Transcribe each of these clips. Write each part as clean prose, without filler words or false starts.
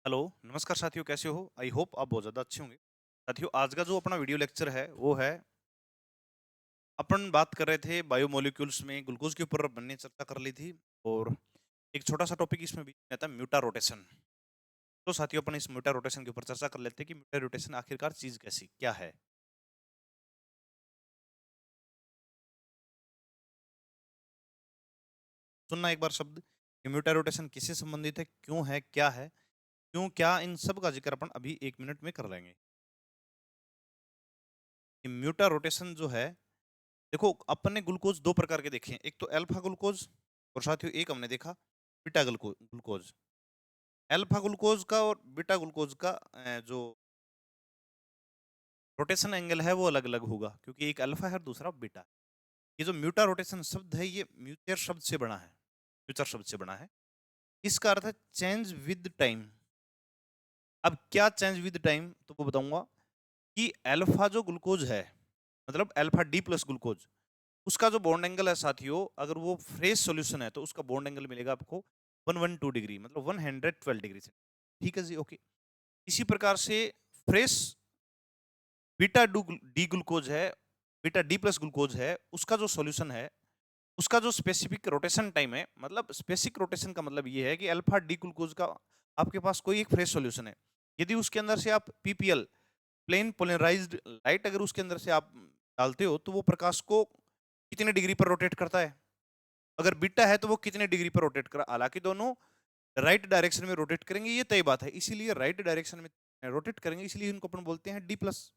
Hello, नमस्कार साथियों, कैसे हो? आई होप आप बहुत ज़्यादा अच्छे होंगे। साथियों, आज का जो अपना वीडियो लेक्चर है, वो है अपन बात कर रहे थे बायोमोलिक्यूल्स में ग्लूकोज के ऊपर हमने चर्चा कर ली थी और एक छोटा-सा टॉपिक इसमें बीच में आता है म्यूटा रोटेशन। तो साथियों, अपन इस म्यूटा रोटेशन के ऊपर चर्चा कर लेते हैं कि म्यूटा रोटेशन आखिरकार चीज़ कैसी क्या है? सुनना एक बार शब्द कि म्यूटा रोटेशन किससे संबंधित है, क्यों है, क्या है, क्यों, क्या, इन सब का ज़िक्र अपन अभी 1 मिनट में कर लेंगे। कि म्यूटा रोटेशन जो है, देखो अपन ने ग्लूकोज 2 प्रकार के देखे हैं, एक तो अल्फा ग्लूकोज और साथियों एक हमने देखा बीटा ग्लूकोज। अल्फा ग्लूकोज का और बीटा ग्लूकोज का जो रोटेशन एंगल है वो अलग-अलग होगा क्योंकि एक अल्फा है और दूसरा बीटा है। ये जो म्यूटा रोटेशन शब्द है ये म्यूचर शब्द से बना है, म्यूचर शब्द से बना है। इसका अर्थ है चेंज विद टाइम। अब क्या चेंज विद टाइम तो वो बताऊंगा कि अल्फा जो ग्लूकोज है मतलब अल्फा डी प्लस ग्लूकोज उसका जो बॉन्ड एंगल है साथियों अगर वो फ्रेश सॉल्यूशन है तो उसका बॉन्ड एंगल मिलेगा आपको 112 डिग्री मतलब 112 डिग्री से। ठीक है जी, ओके। इसी प्रकार से फ्रेश बीटा डी ग्लूकोज है, बीटा डी प्लस ग्लूकोज है, उसका जो सॉल्यूशन है उसका जो स्पेसिफिक रोटेशन टाइम है मतलब स्पेसिफिक रोटेशन का मतलब ये है कि अल्फा डी ग्लूकोज का आपके पास कोई एक फ्रेश सॉल्यूशन है, यदि उसके अंदर से आप पीपीएल प्लेन पोलराइज्ड लाइट अगर उसके अंदर से आप डालते हो तो वो प्रकाश को कितने डिग्री पर रोटेट करता है। अगर बीटा है तो वो कितने डिग्री पर रोटेट कर, हालांकि दोनों राइट डायरेक्शन में रोटेट करेंगे ये तय बात है, इसीलिए राइट डायरेक्शन में रोटेट करेंगे इसलिए इनको अपन बोलते हैं डी प्लस।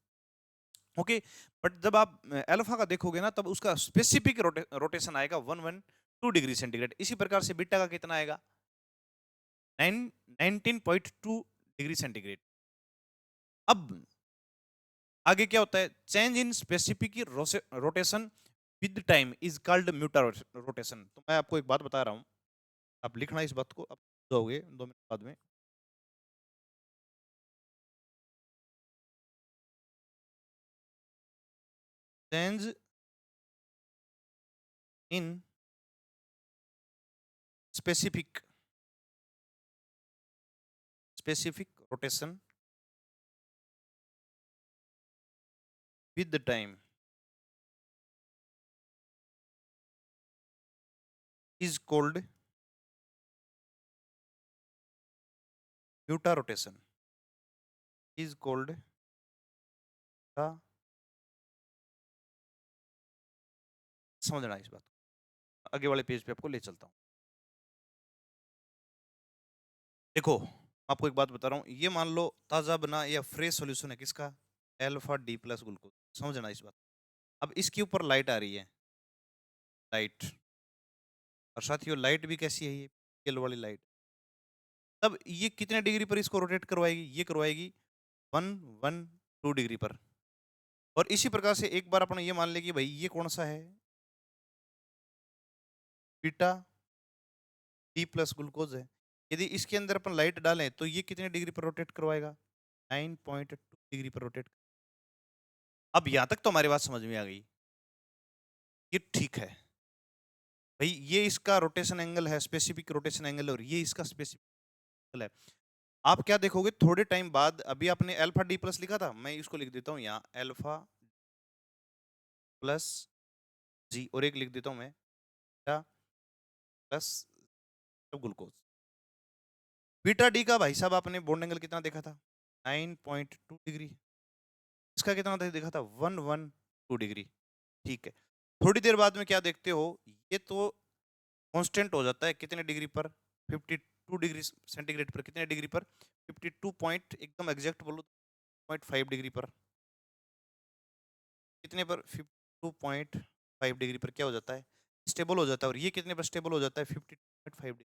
ओके। बट जब आप अल्फा का देखोगे ना तब उसका स्पेसिफिक रोटेशन आएगा 112 डिग्री सेंटीग्रेड। इसी प्रकार से बीटा का कितना आएगा 19.2 डिग्री सेंटीग्रेड। अब आगे क्या होता है change in specific rotation with time is called mutarotation. तो मैं आपको एक बात बता रहा हूं, आप लिखना इस बात को, आप जाओगे 2 मिनट बाद में। Change in specific specific rotation with time is called mutarotation is called समझना इस बात को। आगे वाले पेज पे आपको ले चलता हूँ। देखो आपको एक बात बता रहा हूँ, ये मान लो ताजा बना या फ्रेश सॉल्यूशन है किसका अल्फा डी प्लस ग्लूकोज। समझना इस बात। अब इसके ऊपर लाइट आ रही है, लाइट, और साथियों लाइट भी कैसी है ये केल वाली लाइट। तब ये कितने डिग्री पर इसको रोटेट करवाएगी, ये करवाएगी 112 डिग्री पर। और इसी प्रकार से एक बार अपन ये मान ले कि भाई ये कौन सा है बीटा डी प्लस ग्लूकोज है, यदि इसके अंदर अपन लाइट डालें तो ये कितने डिग्री पर रोटेट करवाएगा 9.2 डिग्री पर रोटेट। अब यहां तक तो हमारी बात समझ में आ गई, ये ठीक है भाई, ये इसका रोटेशन एंगल है स्पेसिफिक रोटेशन एंगल और ये इसका स्पेसिफिक एंगल है। आप क्या देखोगे थोड़े टाइम बाद, अभी आपने अल्फा डी प्लस लिखा था, मैं इसको लिख देता हूँ यहाँ अल्फा प्लस जी और एक लिख देता हूँ मैं beta plus glucose. Beta D का भाई साहब आपने बॉन्ड एंगल कितना देखा था 9.2 डिग्री, इसका कितना देखा था 112 डिग्री। ठीक है, थोड़ी देर बाद में क्या देखते हो ये तो कांस्टेंट हो जाता है कितने डिग्री पर 52 डिग्री सेंटीग्रेड पर, कितने डिग्री पर 52 पॉइंट एकदम एग्जैक्ट बोलो 0.5 डिग्री पर, कितने पर 52.5 डिग्री पर क्या हो जाता है स्टेबल हो जाता है। और ये कितने पर स्टेबल हो जाता है 52.5 डिग्री,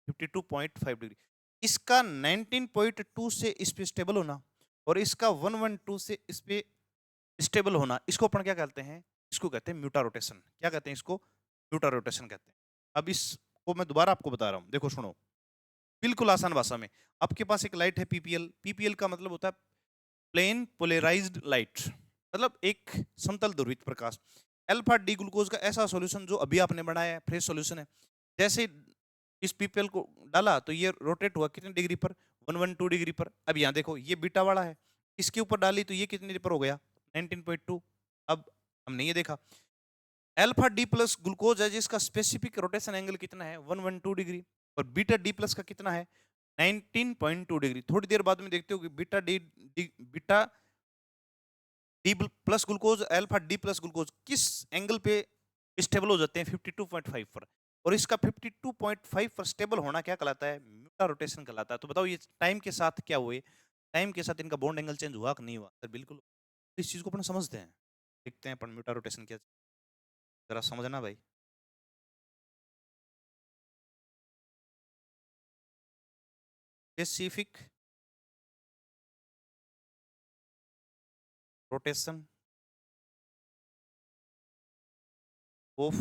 52.5 डिग्री। इसका 19.2 से इस पे स्टेबल होना और इसका 112 से इस पे स्टेबल होना, इसको अपन क्या कहते हैं, इसको कहते हैं म्यूटा रोटेशन। क्या कहते हैं इसको, म्यूटा रोटेशन कहते हैं। अब इसको मैं दोबारा आपको बता रहा हूं, देखो सुनो बिल्कुल आसान भाषा में। आपके पास एक लाइट है पीपीएल, पीपीएल का मतलब होता है प्लेन पोलराइज्ड लाइट, मतलब एक समतल ध्रुवित प्रकाश। अल्फा डी ग्लूकोज का ऐसा सॉल्यूशन जो अभी आपने बनाया है फ्रेश सॉल्यूशन है, जैसे इस पीपीएल को डाला तो ये रोटेट हुआ कितने डिग्री पर, 112 डिग्री पर। अब यहाँ देखो ये बीटा वाला है, इसके ऊपर डाली तो ये कितने पर हो गया, 19.2। अब हमने ये देखा अल्फा डी प्लस ग्लूकोज है जिसका स्पेसिफिक रोटेशन एंगल कितना है, 112 डिग्री, और बीटा डी प्लस का कितना है, 19.2 डिग्री। थोड़ी देर बाद में देखते हो कि beta D plus glucose alpha D plus glucose किस एंगल पे स्टेबल हो जाते हैं, 52.5 पर। और इसका 52.5 पर स्टेबल होना क्या कहलाता है, म्यूटा रोटेशन कहलाता है। तो बताओ ये टाइम के साथ क्या हुए, टाइम के साथ इनका बॉन्ड एंगल चेंज हुआ कि नहीं हुआ, सर बिल्कुल। इस चीज को अपन समझते हैं, देखते हैं अपन म्यूटा रोटेशन क्या, जरा समझना भाई। Specific rotation of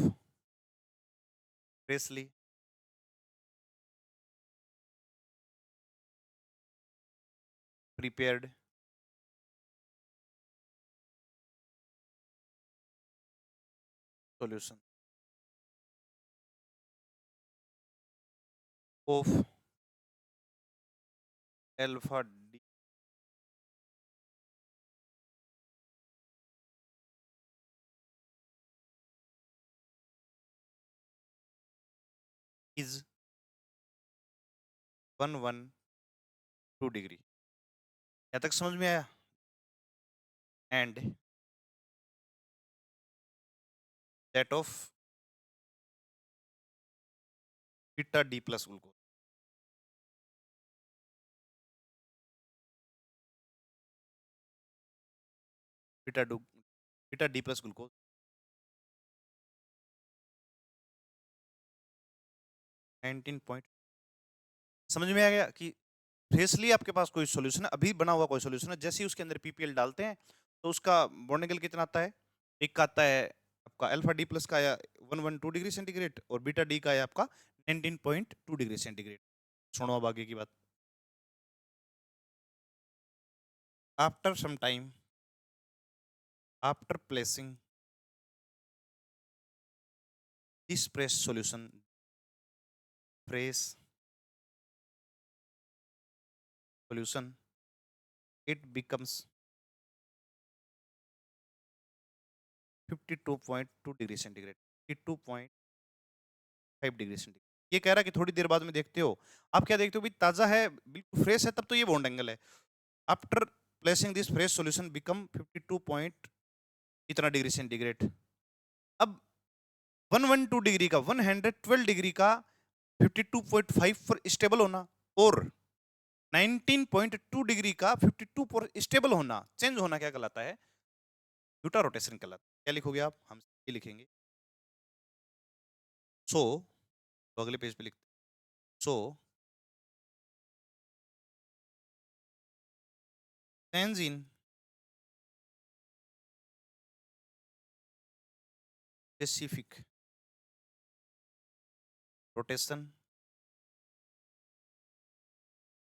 Presley prepared solution of alpha D is 112 degree. यहाँ तक समझ में आया। And that of beta D plus glucose, beta do beta D plus glucose 19 point. समझ में आ गया कि फ्रेशली आपके पास कोई सॉल्यूशन है, अभी बना हुआ कोई सॉल्यूशन है, जैसे ही उसके अंदर पीपीएल डालते हैं तो उसका बॉन्ड एंगल कितना आता है, एक का आता है आपका अल्फा डी प्लस का आया 112 डिग्री सेंटीग्रेड, और बीटा डी का आया आपका 19.2 डिग्री सेंटीग्रेड। सुनो अब आगे की बात। After some time, after placing this press solution, press solution, it becomes 52.2 degree centigrade, 52.5 degree centigrade. ये कह रहा है कि थोड़ी देर बाद में देखते हो, आप क्या देखते हो भी ताजा है, बिल्कुल फ्रेश है, तब तो ये बॉन्ड एंगल है। After placing this fresh solution become 52 point इतना डिग्री सेंटीग्रेड। अब 112 डिग्री का 112 डिग्री का 52.5 पर स्टेबल होना, और 19.2 डिग्री का 52 पर स्टेबल होना, चेंज होना क्या कहलाता है, यूटा रोटेशन कहलाता है। क्या लिखोगे आप, हम ये लिखेंगे सो, तो अगले पेज पे लिखते so change in specific rotation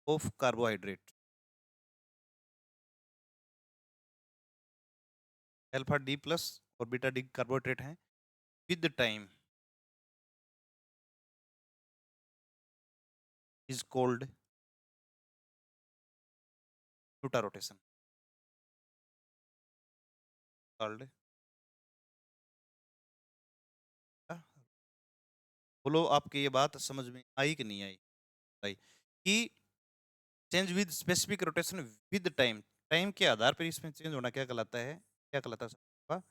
of carbohydrate alpha D plus और बीटा डी कार्बोहाइड्रेट हैं, with time is called Utah rotation, called. बोलो आपकी ये बात समझ में आई कि नहीं आई, आई कि change with specific rotation with time, time के आधार पर इसमें चेंज होना क्या कहलाता है, क्या कहलाता है,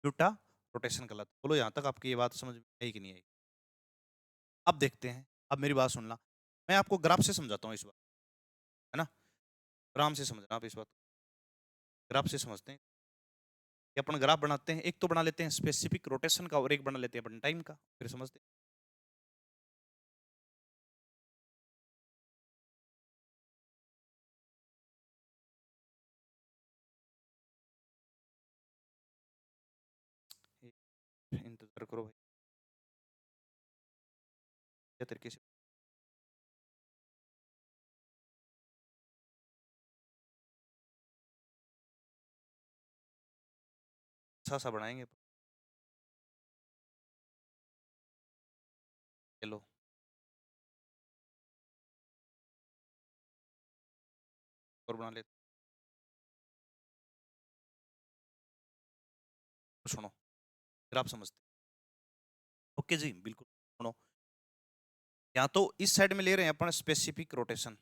यूटा रोटेशन कहलाता है। बोलो यहाँ तक आपकी ये बात समझ में आई कि नहीं आई। अब देखते हैं, अब मेरी बात सुनना, मैं आपको ग्राफ से समझाता हूँ इस बात, है ना, आराम से समझना आप इस बात, ग्राफ से समझते हैं कि अपन ग्राफ बनाते हैं, एक तो बना लेते हैं स्पेसिफिक रोटेशन का और एक बना लेते हैं अपन टाइम का, फिर समझते हैं। इंतजार करो भाई, क्या तरीके से अच्छा सा बनाएंगे। चलो और बना लेते हैं। सुनो, फिर आप समझते हैं। ओके जी, बिल्कुल सुनो। या तो इस साइड में ले रहे हैं अपन स्पेसिफिक रोटेशन,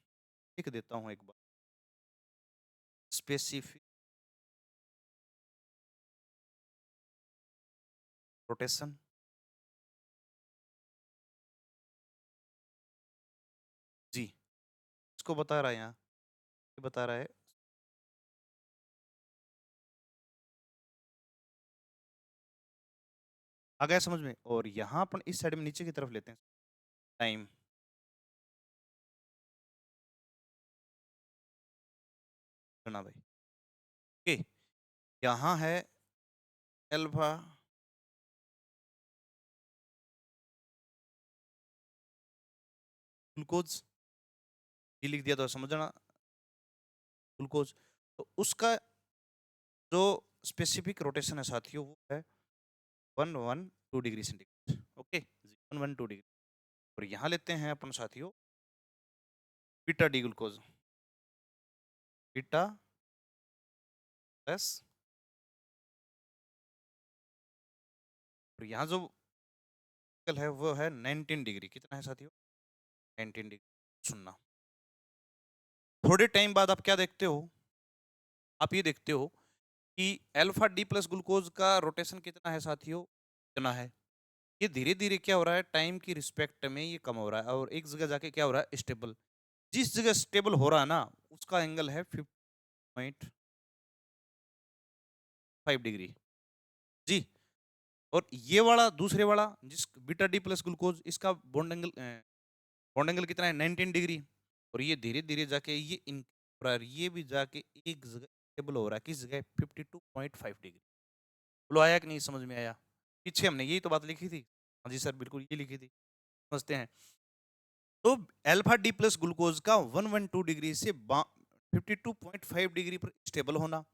लिख देता हूं एक बार, स्पेसिफिक रोटेशन। जी, इसको बता रहा है यहाँ, ये बता रहा है आ गया समझ में। और यहाँ अपन इस साइड में नीचे की तरफ लेते हैं टाइम, सुना भाई। ओके, यहाँ है एल्फा ग्लूकोज, ये लिख दिया तो समझना, ग्लूकोज। तो उसका जो स्पेसिफिक रोटेशन है साथियों वो है 112 डिग्री सेंटीग्रेड। Okay, 112 degree. और यहाँ लेते हैं अपन साथियों beta D glucose, beta plus, और यहाँ जो है वो है 19 डिग्री। कितना है साथियों? 19 डिग्री। सुनना, थोड़े टाइम बाद आप क्या देखते हो, आप ये देखते हो कि अल्फा डी प्लस ग्लूकोज का रोटेशन कितना है साथियों? कितना है? ये धीरे धीरे क्या हो रहा है, टाइम की रिस्पेक्ट में ये कम हो रहा है और एक जगह जाके क्या हो रहा है, स्टेबल। जिस जगह स्टेबल हो रहा है ना उसका एंगल है 50.5 डिग्री। जी, और ये वाला दूसरे वाला जिस बीटा डी प्लस ग्लूकोज, इसका बॉन्ड एंगल कितना है, 19 डिग्री। और ये धीरे धीरे जाके ये इन हो रहा है, ये भी जाके एक जगह स्टेबल हो रहा है, किस जगह, 52.5 डिग्री। बोलो आया कि नहीं समझ में आया? पीछे हमने यही तो बात लिखी थी। हाँ जी सर, बिल्कुल ये लिखी थी, समझते हैं। तो अल्फा डी प्लस ग्लूकोज का 112 डिग्री से 52.5 डिग्री पर स्टेबल होना।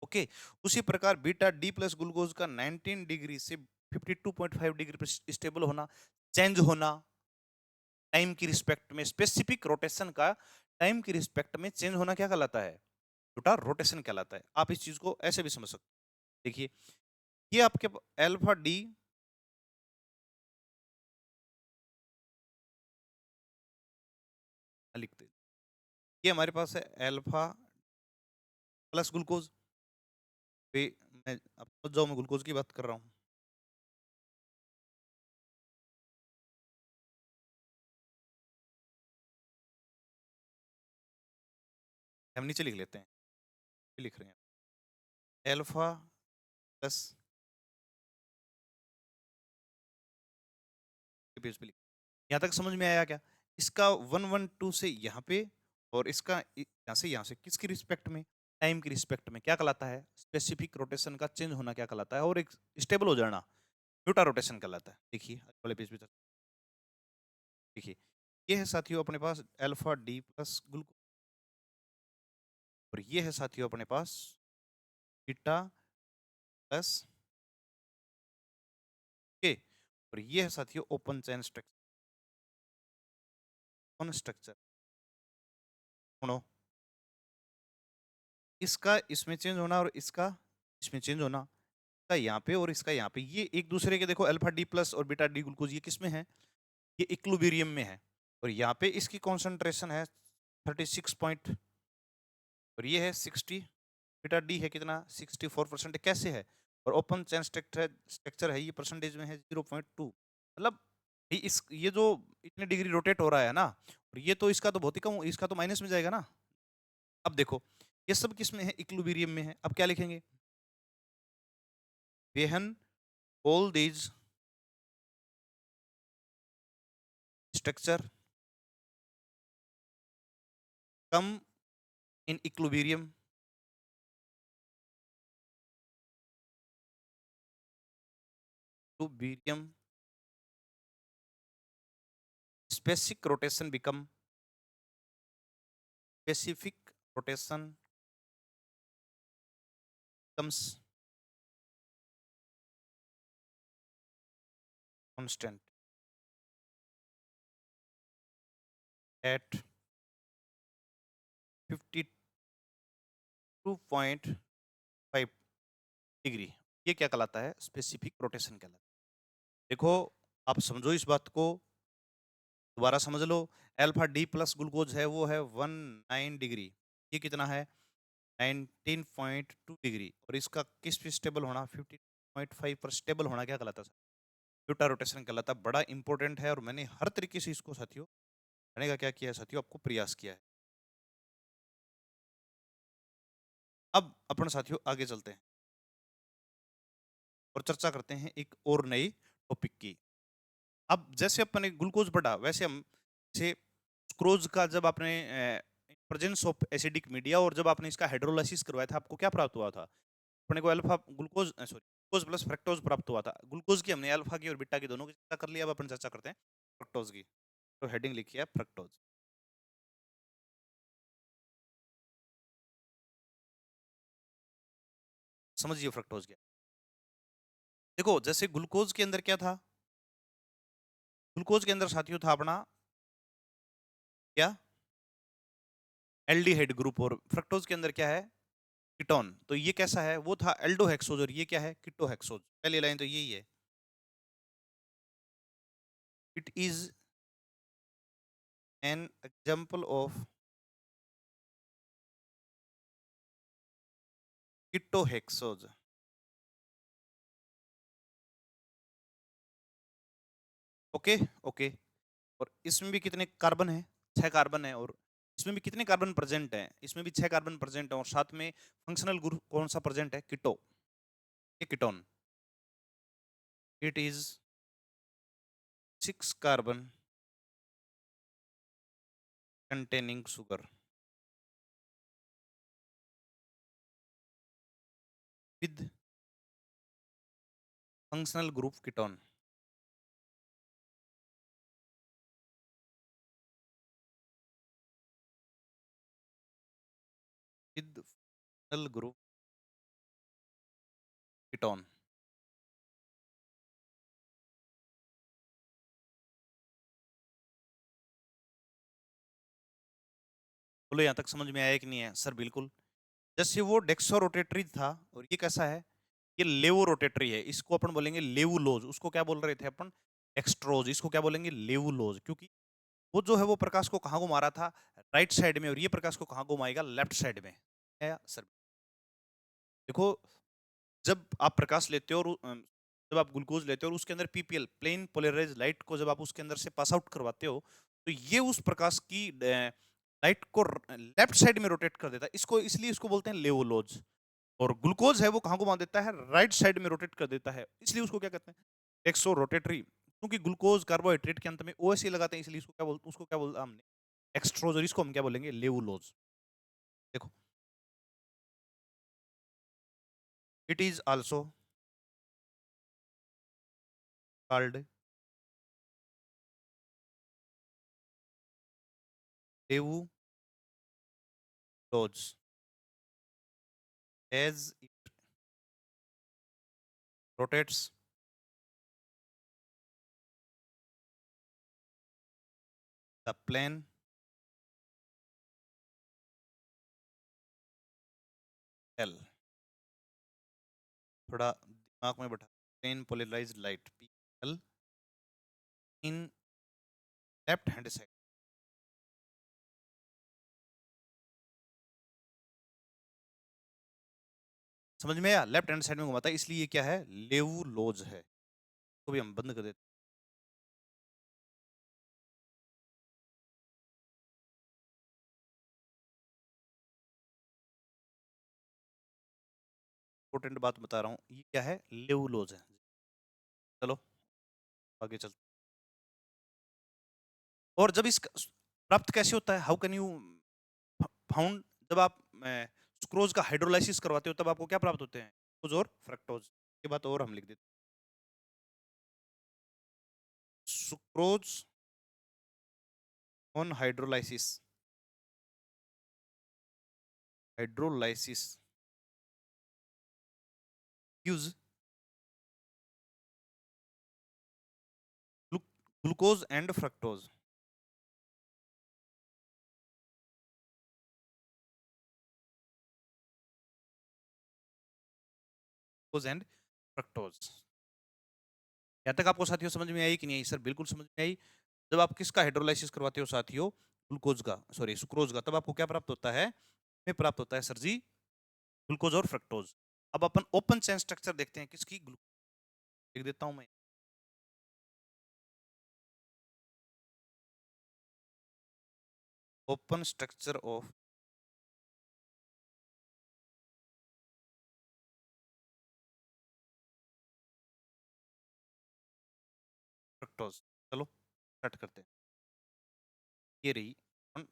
ओके, उसी प्रकार बीटा डी प्लस ग्लूकोज का 19 डिग्री से 52.5 डिग्री पर स्टेबल होना, चेंज होना टाइम की रिस्पेक्ट में, स्पेसिफिक रोटेशन का टाइम की रिस्पेक्ट में चेंज होना क्या कहलाता है, छोटा रोटेशन कहलाता है। आप इस चीज को ऐसे भी समझ सकते हैं। देखिए, ये आपके अल्फा डी लिखते हैं, ये हमारे पास है अल्फा प्लस ग्लूकोज पे, मैं अब समझ जाओ मैं ग्लूकोज की बात कर रहा हूँ। हम नीचे लिख लेते हैं, ये लिख रहे हैं अल्फा प्लस, पेज पे लिख, यहाँ तक समझ में आया क्या? इसका 112 से यहाँ पे और इसका यहाँ से किसकी रिस्पेक्ट में, टाइम की रिस्पेक्ट में क्या कहलाता है, स्पेसिफिक रोटेशन का चेंज होना क्या कहलाता है, और एक स्टेबल हो जाना म्यूटा रोटेशन कहलाता है। देखिए आगे वाले पेज पे देखिए, ये है साथियों अपने पास अल्फा डी प्लस ग्लूकोज, और ये है साथियों अपने पास बीटा प्लस के, और ये है साथियों ओपन चेन स्ट्रक्चर। सुनो, इसका इसमें चेंज होना और इसका इसमें चेंज होना, इसका यहाँ पे और इसका यहाँ पे, ये एक दूसरे के देखो अल्फा डी प्लस और बीटा डी ग्लूकोज ये किस में है, ये इक्विलिब्रियम में है। और यहाँ पे इसकी कॉन्सेंट्रेशन है 36 और ये है 60, बीटा डी है कितना, 64%। कैसे है, और ओपन चेन स्ट्रक्चर है, ये परसेंटेज में है 0.2। मतलब ये जो इतने डिग्री रोटेट हो रहा है ना, और ये तो इसका तो बहुत ही कम, इसका तो माइनस में जाएगा ना। अब देखो ये सब किस में है, इक्विलिब्रियम में है। अब क्या लिखेंगे, वेहन all these structure come in equilibrium to barium, specific rotation become, specific rotation becomes constant at 2.5 degree, ये क्या कहलाता है? स्पेसिफिक रोटेशन कहलाता है। देखो, आप समझो इस बात को, दोबारा समझ लो। अल्फा डी प्लस ग्लूकोज है, वो है 19 डिग्री। ये कितना है? 19.2 डिग्री। और इसका किस पे स्टेबल होना? 15.5 पर स्टेबल होना क्या कहलाता है? ब्यूटा रोटेशन कहलाता है। बड़ा इंपॉर्टेंट है और मैंने हर तरीके से इसको साथियों करने का क्या किया है साथियों, आपको प्रयास किया है। अब अपन साथियों आगे चलते हैं और चर्चा करते हैं एक और नई टॉपिक की। अब जैसे अपन ने ग्लूकोज बढ़ा, वैसे हम से सुक्रोज का जब आपने प्रेजेंस ऑफ एसिडिक मीडिया और जब आपने इसका हाइड्रोलाइसिस करवाया था, आपको क्या प्राप्त हुआ था? अपने को alpha glucose sorry glucose plus fructose प्राप्त हुआ था। ग्लूकोज की हमने अल्फा की और बीटा की दोनों की चर्चा कर लिया। अब अपन चर्चा करते हैं फ्रक्टोज की। तो हेडिंग लिखी है फ्रक्टोज। समझिए फ्रक्टोज क्या। देखो, जैसे ग्लूकोज के अंदर क्या था? ग्लूकोज के अंदर साथियों था अपना क्या? Aldehyde group. और फ्रक्टोज के अंदर क्या है? कीटोन। तो ये कैसा है? वो था एल्डोहेक्सोज और ये क्या है? कीटोहेक्सोज। पहली लाइन तो यही है। It is an example of ketohexose. Okay. Okay. और इसमें भी कितने कार्बन है? 6 कार्बन है। और इसमें भी कितने कार्बन प्रेजेंट हैं? इसमें भी 6 कार्बन प्रेजेंट है। और साथ में फंक्शनल ग्रुप कौन सा प्रेजेंट है? कीटो। ये ketone. It is 6 carbon containing sugar with functional group ketone. With functional group ketone. बोलो, यहां तक समझ में आया कि नहीं है? सर बिल्कुल। जैसे वो डेक्सो रोटेटरी था, और ये कैसा है? ये लेवो रोटेटरी है। इसको अपन बोलेंगे लेवुलोज। उसको क्या बोल रहे थे अपन? एक्सट्रोज। इसको क्या बोलेंगे? लेवुलोज। क्योंकि वो जो है वो प्रकाश को कहाँ घुमा रहा था? राइट साइड में। और ये प्रकाश को कहाँ घुमाएगा? लेफ्ट साइड में। है सर। देखो, जब आप प्रकाश लेते हो और जब आप ग्लूकोज लेते हो और उसके अंदर पीपीएल प्लेन पोलराइज लाइट को जब आप उसके अंदर से पास आउट करवाते हो, तो ये उस प्रकाश की लाइट को लेफ्ट साइड में रोटेट कर देता है। इसको इसलिए इसको बोलते हैं लेवोलोज। और ग्लूकोज है वो कहाँ घुमा देता है? राइट साइड में रोटेट कर देता है। इसलिए उसको क्या कहते हैं? एक्सो रोटेटरी। क्योंकि ग्लूकोज कार्बोहाइड्रेट के अंत में ओएस लगाते हैं, इसलिए इसको क्या बोलते, उसको क्या बोलते हमने? एक्सट्रोज। और इसको हम क्या बोलेंगे? लेवुलोज। देखो, it is also called levulose as it rotates the plane L। थोड़ा दिमाग में बैठा। Plane polarised light P L in left hand side. समझ में आया? लेफ्ट हैंड साइड में घुमाता है, इसलिए ये क्या है? लेवुलोज है। तो भी हम बंद कर देते हैं। इंपॉर्टेंट बात बता रहा हूँ, ये क्या है? लेवुलोज है। चलो आगे चलते। और जब इसका प्राप्त कैसे होता है? How can you found? जब आप सुक्रोज का हाइड्रोलाइसिस करवाते हो तब आपको क्या प्राप्त होते हैं? ग्लूकोज और फ्रक्टोज। ये बात और हम लिख देते हैं। Sucrose on hydrolysis. Hydrolysis use glucose and fructose। Glucose and fructose. यहाँ तक आपको साथियों समझ में आई कि नहीं आई? सर बिल्कुल समझ में आई। जब आप किसका हाइड्रोलाइसिस करवाते हो साथियों, ग्लूकोज का, सॉरी सुक्रोज का, तब आपको क्या प्राप्त होता है? में प्राप्त होता है सर जी ग्लूकोज और फ्रक्टोज। अब अपन ओपन चेन स्ट्रक्चर देखते हैं किसकी, लिख देता हूं मैं। Open structure of fructose. चलो स्टार्ट करते हैं। ये रही, अपन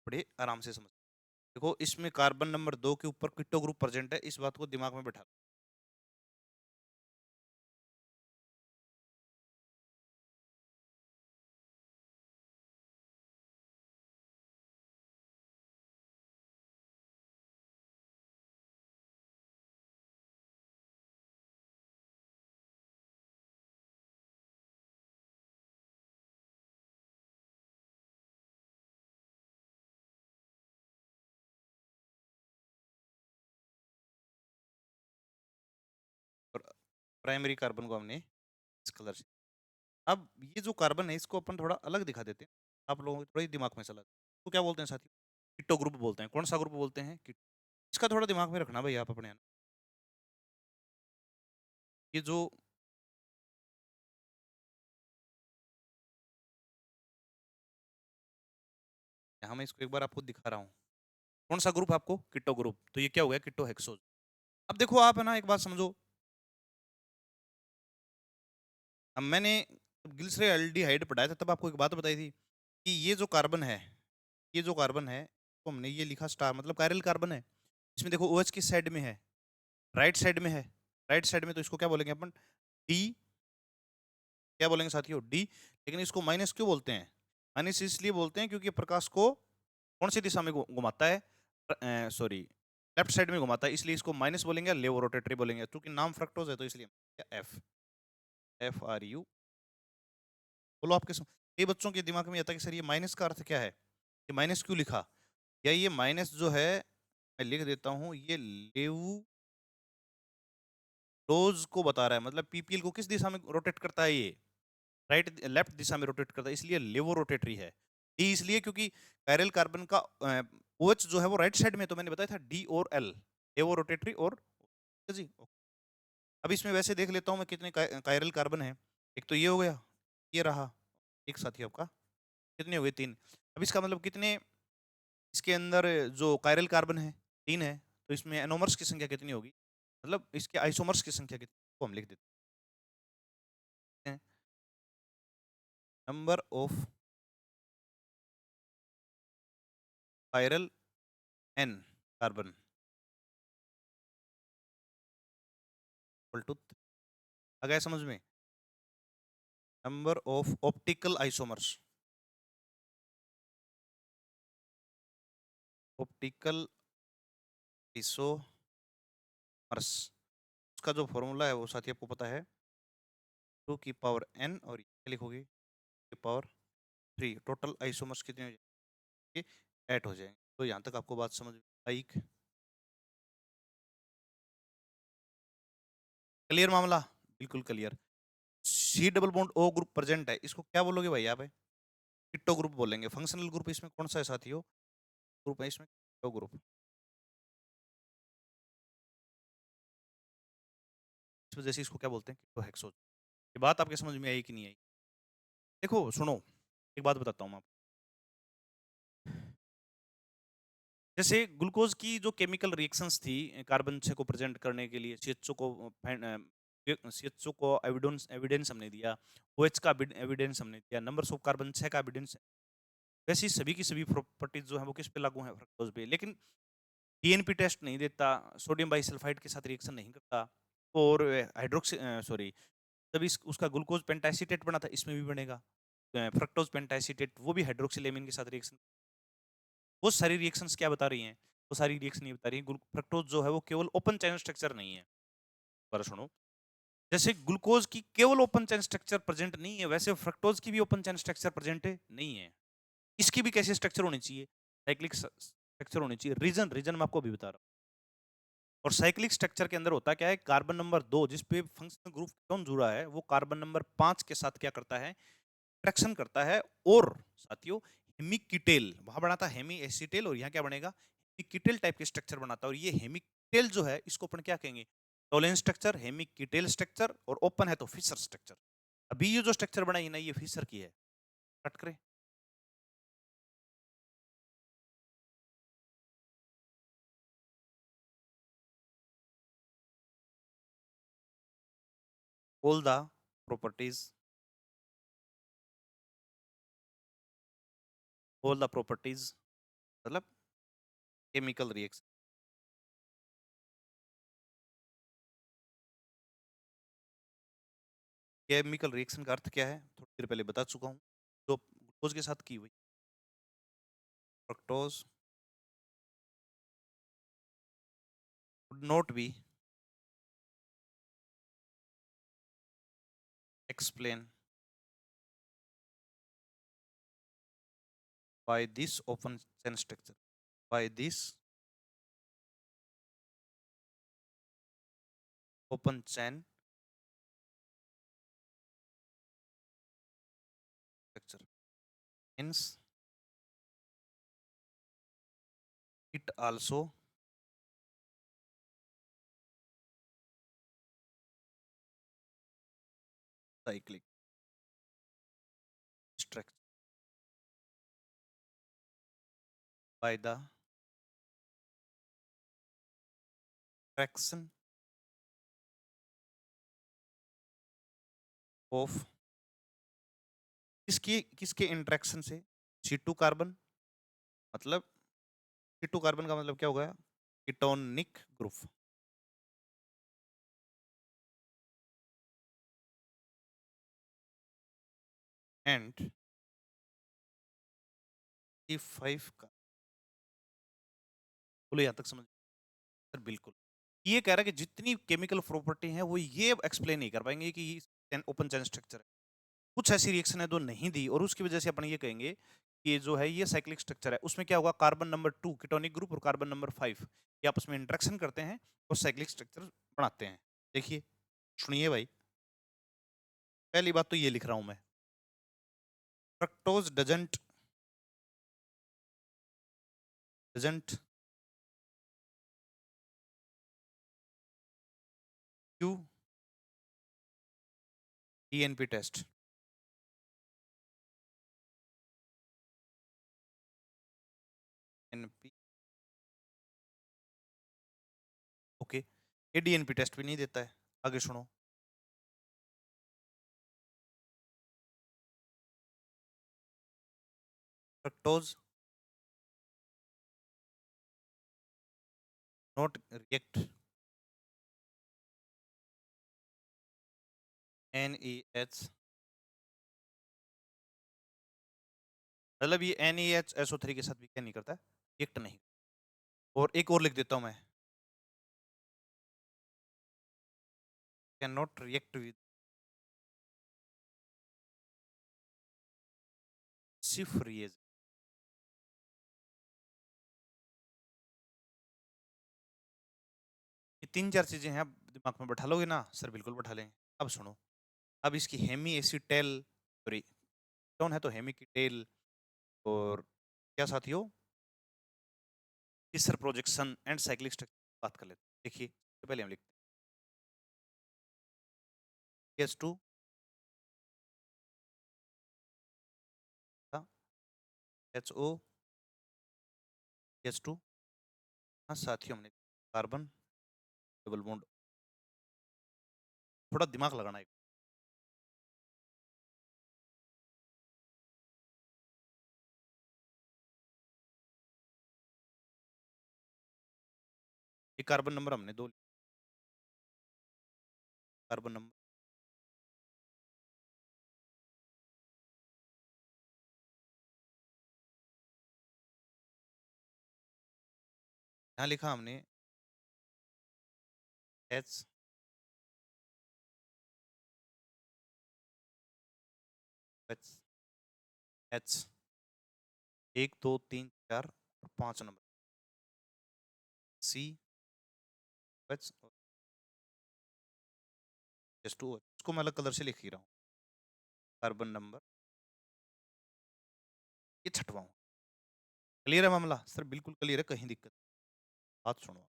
बड़े आराम से समझ। देखो इसमें कार्बन नंबर 2 के ऊपर कीटो ग्रुप प्रेजेंट है, इस बात को दिमाग में बैठा। और प्राइमरी कार्बन को हमने इस कलर से। अब ये जो कार्बन है इसको अपन थोड़ा अलग दिखा देते हैं, आप लोगों को थोड़ा ही दिमाग में चला। तो क्या बोलते हैं साथी? कीटो ग्रुप बोलते हैं। कौन सा ग्रुप बोलते हैं? इसका थोड़ा दिमाग में रखना भाई आप अपने यहाँ। ये जो यहाँ मैं इसको एक बार आपको दिखा रहा हूँ, कौन सा ग्रुप आपको? Keto group. तो ये क्या हो गया? Keto hexose. अब देखो आप है ना, एक बात समझो। अब मैंने ग्लिसरॉल्डिहाइड पढ़ाया था, तब आपको एक बात बताई थी कि ये जो कार्बन है, ये जो कार्बन है, तो हमने ये लिखा स्टार, मतलब कायरल कार्बन है। इसमें देखो OH किस साइड में है? राइट साइड में है। राइट साइड में, तो इसको क्या बोलेंगे अपन? डी। क्या बोलेंगे साथियों? डी। लेकिन इसको माइनस क्यों बोलते हैं? माइनस इसलिए बोलते हैं क्योंकि प्रकाश को कौन सी दिशा में घुमाता है? सॉरी, लेफ्ट साइड में घुमाता है, इसलिए इसको माइनस बोलेंगे, लेवो रोटेटरी बोलेंगे। क्योंकि नाम फ्रक्टोज है तो इसलिए एफ, FRU। बोलो आपके कई बच्चों के दिमाग में आता है कि सर ये माइनस का अर्थ क्या है, ये माइनस क्यों लिखा? या ये माइनस जो है, मैं लिख देता हूं, ये लेवु रोज को बता रहा है। मतलब PPL को किस दिशा में रोटेट करता है? ये राइट लेफ्ट दिशा में रोटेट करता है, इसलिए लेवो रोटेटरी है। डी इसलिए क्योंकि कायरल कार्बन का OH जो है वो राइट साइड में, तो मैंने बताया था D और L, लेवो रोटेटरी और जी। अब इसमें वैसे देख लेता हूं मैं कितने कायरल कार्बन है। एक तो ये हो गया, ये रहा एक साथी आपका, कितने हो गए? 3। अब इसका मतलब कितने इसके अंदर जो कायरल कार्बन है? 3 है। तो इसमें एनोमर्स की संख्या कितनी होगी, मतलब इसके आइसोमर्स की संख्या कितनी, को हम लिख देते हैं number of chiral N carbon equal to, आ गया समझ में? Number of optical isomers, optical isomers, उसका जो फॉर्मूला है वो साथी आपको पता है, 2 की पावर n, और ये लिखोगे की पावर 3। टोटल आइसोमर्स कितने हो जाएंगे? 8 हो जाएंगे। तो यहाँ तक आपको बात समझ में आई? क्लियर मामला? बिल्कुल clear. C double bond O group present है, इसको क्या बोलोगे भाई आप? किट्टो ग्रुप बोलेंगे। फंक्शनल ग्रुप इसमें कौन सा है साथियों? ग्रुप है इसमें किट्टो ग्रुप। इस वजह से इसको क्या बोलते हैं? किट्टो हेक्सोज। ये बात आपके समझ में आई कि नहीं आई? देखो सुनो, एक बात बताता हूँ मैं आपको। जैसे ग्लूकोज की जो केमिकल रिएक्शंस थी कार्बन 6 को प्रेजेंट करने के लिए, CHO को एविडेंस एविडेंस हमने दिया, OH का एविडेंस हमने दिया, नंबर्स ऑफ कार्बन 6 का एविडेंस। वैसे सभी की सभी प्रॉपर्टीज जो है वो किस पे लागू है? फ्रक्टोज पे। लेकिन DNP टेस्ट नहीं देता, सोडियम बाइसल्फाइड के साथ रिएक्शन नहीं करता, और हाइड्रोक्सी सॉरी तभी उसका ग्लूकोज पेंटासिटेट बना था, इसमें भी बनेगा फ्रक्टोज पेंटासिटेट, वो भी हाइड्रोक्सिलेमिन के साथ रिएक्शन। वो सारी रिएक्शंस क्या बता रही हैं? वो सारी रिएक्शन ये बता रही है फ्रक्टोज जो है वो केवल ओपन चैन स्ट्रक्चर नहीं है। पर सुनो, जैसे ग्लूकोज की केवल ओपन चैन स्ट्रक्चर प्रेजेंट नहीं है, वैसे फ्रक्टोज की भी ओपन चैन स्ट्रक्चर प्रेजेंट नहीं है। इसकी भी कैसे स्ट्रक्चर होनी चाहिए? साइक्लिक स्ट्रक्चर होनी चाहिए। रीजन रीजन मैं आपको अभी बता रहा हूँ। और साइक्लिक स्ट्रक्चर के अंदर होता क्या है, कार्बन नंबर 2 जिस पे फंक्शनल ग्रुप कीटोन जुड़ा है वो कार्बन नंबर 5 के साथ क्या करता है, इंटरेक्शन करता है, और साथियों हेमिकीटेल वहां बनाता है हेमी एसिटेल, और यहाँ क्या बनेगा, हेमिकीटेल टाइप के स्ट्रक्चर बनाता है। और ये हेमिकीटेल जो है इसको अपन क्या कहेंगे, टोलेन स्ट्रक्चर, हेमिकीटेल स्ट्रक्चर, और ओपन है तो फिशर स्ट्रक्चर। अभी ये जो स्ट्रक्चर बनाई ना ये फिशर की है। कट करें, all the properties, all the properties मतलब केमिकल रिएक्शन। केमिकल रिएक्शन का अर्थ क्या है थोड़ी देर पहले बता चुका हूँ, जो ग्लूकोज के साथ की हुई, fructose would not be explained by this open chain structure, by this open chain structure. Hence, it also cyclic structure by the fraction of किसकी किसके इंटरेक्शन से, C2 कार्बन, मतलब C2 कार्बन का मतलब क्या होगा, कीटोनिक ग्रुप, एंड C5 का, बोलो यहाँ तक समझ सर? बिल्कुल। ये कह रहा है कि जितनी केमिकल प्रॉपर्टी है वो ये एक्सप्लेन नहीं कर पाएंगे कि ओपन चैन स्ट्रक्चर है। कुछ ऐसी रिएक्शन है जो नहीं दी और उसकी वजह से अपन ये कहेंगे कि जो है ये साइक्लिक स्ट्रक्चर है। उसमें क्या होगा, कार्बन नंबर 2 कीटोनिक ग्रुप और कार्बन नंबर 5 ये आपस में इंटरेक्शन करते हैं और साइक्लिक स्ट्रक्चर बनाते हैं। देखिए, सुनिए भाई, पहली बात तो ये लिख रहा हूं मैं, fructose doesn't Q DNP test, NP, okay, ये डीएनपी टेस्ट भी नहीं देता है। आगे सुनो, फ्रक्टोज नॉट रिएक्ट NaH, मतलब ये NaHSO3 के साथ भी क्या नहीं करता है, रिएक्ट नहीं। और एक और लिख देता हूं मैं, कैन नॉट रिएक्ट विद सिर्फ रिएज। ये तीन चार चीजें हैं, आप दिमाग में बैठा लोगे ना सर? बिल्कुल बैठा लेंगे। अब सुनो, अब इसकी हेमी एसिटेल, सॉरी कौन है तो हेमी की टेल, और क्या साथियों, Fischer projection and cyclic structure बात कर लेते हैं। देखिए, तो पहले हम लिखते हैं S2 था, HO S2, हाँ साथियों हमने कार्बन डबल बॉन्ड, थोड़ा दिमाग लगाना है। ये कार्बन नंबर हमने दो, कार्बन नंबर, यहाँ लिखा हमने H, H, H 1 2 3 4 और 5 नंबर, C OH H2O, इसको मैं अलग कलर से लिख ही रहा हूँ। कार्बन नंबर ये छठवां। क्लियर है मामला सर? बिल्कुल क्लियर है, कहीं दिक्कत? बात सुनो।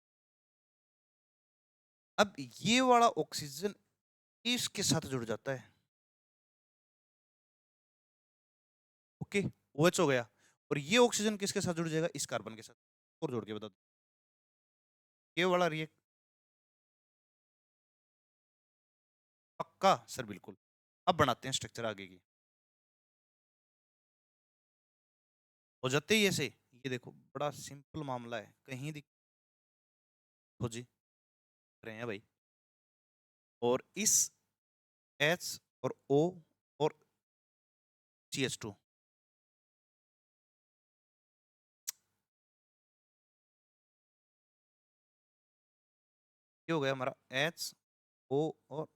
अब ये वाला ऑक्सीजन इसके साथ जुड़ जाता है, ओके, OH हो गया। और ये ऑक्सीजन किसके साथ जुड़ जाएगा? इस कार्बन के साथ। और जोड़ के बता दो, ये वाला रिएक्ट पक्का सर? बिल्कुल। अब बनाते हैं स्ट्रक्चर आगे की। हो जाते ही ऐसे, ये देखो बड़ा सिंपल मामला है, कहीं दिक्कत हो जी रहे हैं भाई। और इस H और O और CH2, ये हो गया हमारा HO और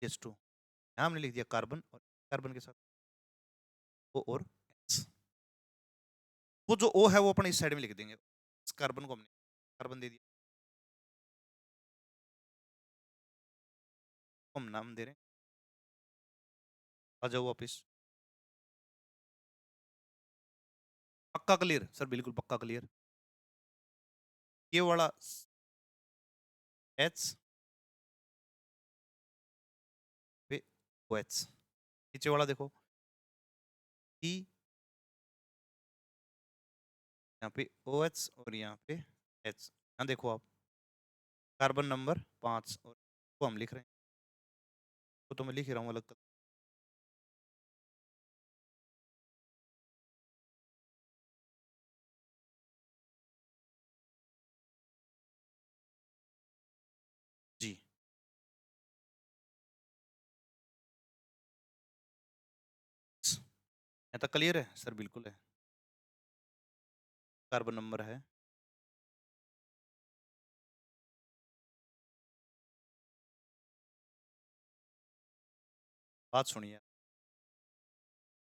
CH2। यहाँ हमने लिख दिया कार्बन, और कार्बन के साथ O और H। वो जो O है वो अपन इस साइड में लिख देंगे, इस कार्बन को हमने कार्बन दे दिया, हम नाम दे रहे हैं। आ जाओ वापिस। पक्का क्लियर सर? बिल्कुल पक्का क्लियर। ये वाला H पे OH, नीचे वाला देखो E, यहाँ पे OH और यहाँ पे H। यहाँ देखो आप, कार्बन नंबर 5, और वो हम लिख रहे हैं, तो मैं लिख रहा हूँ अलग कलर। जी, यहाँ तक क्लियर है सर? बिल्कुल है। कार्बन नंबर है, बात सुनिए।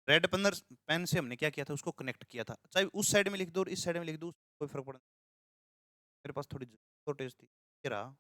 रेड पेनर पेन से हमने क्या किया था? उसको कनेक्ट किया था, चाहे उस साइड में लिख दो और इस साइड में लिख दो, कोई फर्क पड़ा। मेरे पास थोड़ी शॉर्टेज थी, ये रहा।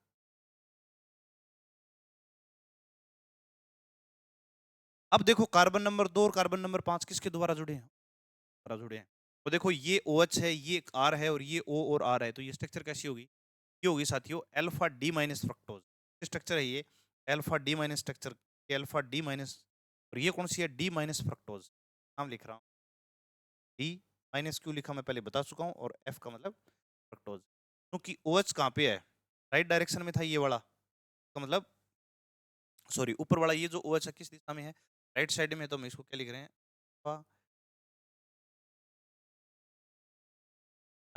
अब देखो कार्बन नंबर 2 और कार्बन नंबर 5 किसके द्वारा जुड़े हैं? द्वारा जुड़े हैं। तो देखो ये OH है, ये R है, और ये O और R है, तो ये स्ट्रक्चर कैसी होगी? ये होगी साथियों alpha D minus fructose. Structure है ये alpha D minus structure, alpha D minus. और ये कौन सी है? D minus fructose. नाम लिख रहा हूँ, डी माइनस क्यों लिखा मैं पहले बता चुका हूँ, और F का मतलब फ्रक्टोज। क्योंकि OH कहाँ पे है? राइट डायरेक्शन में था ये वाला, तो मतलब सॉरी ऊपर वाला ये जो OH है किस दिशा में है? राइट साइड में। तो हम इसको क्या लिख रहे हैं?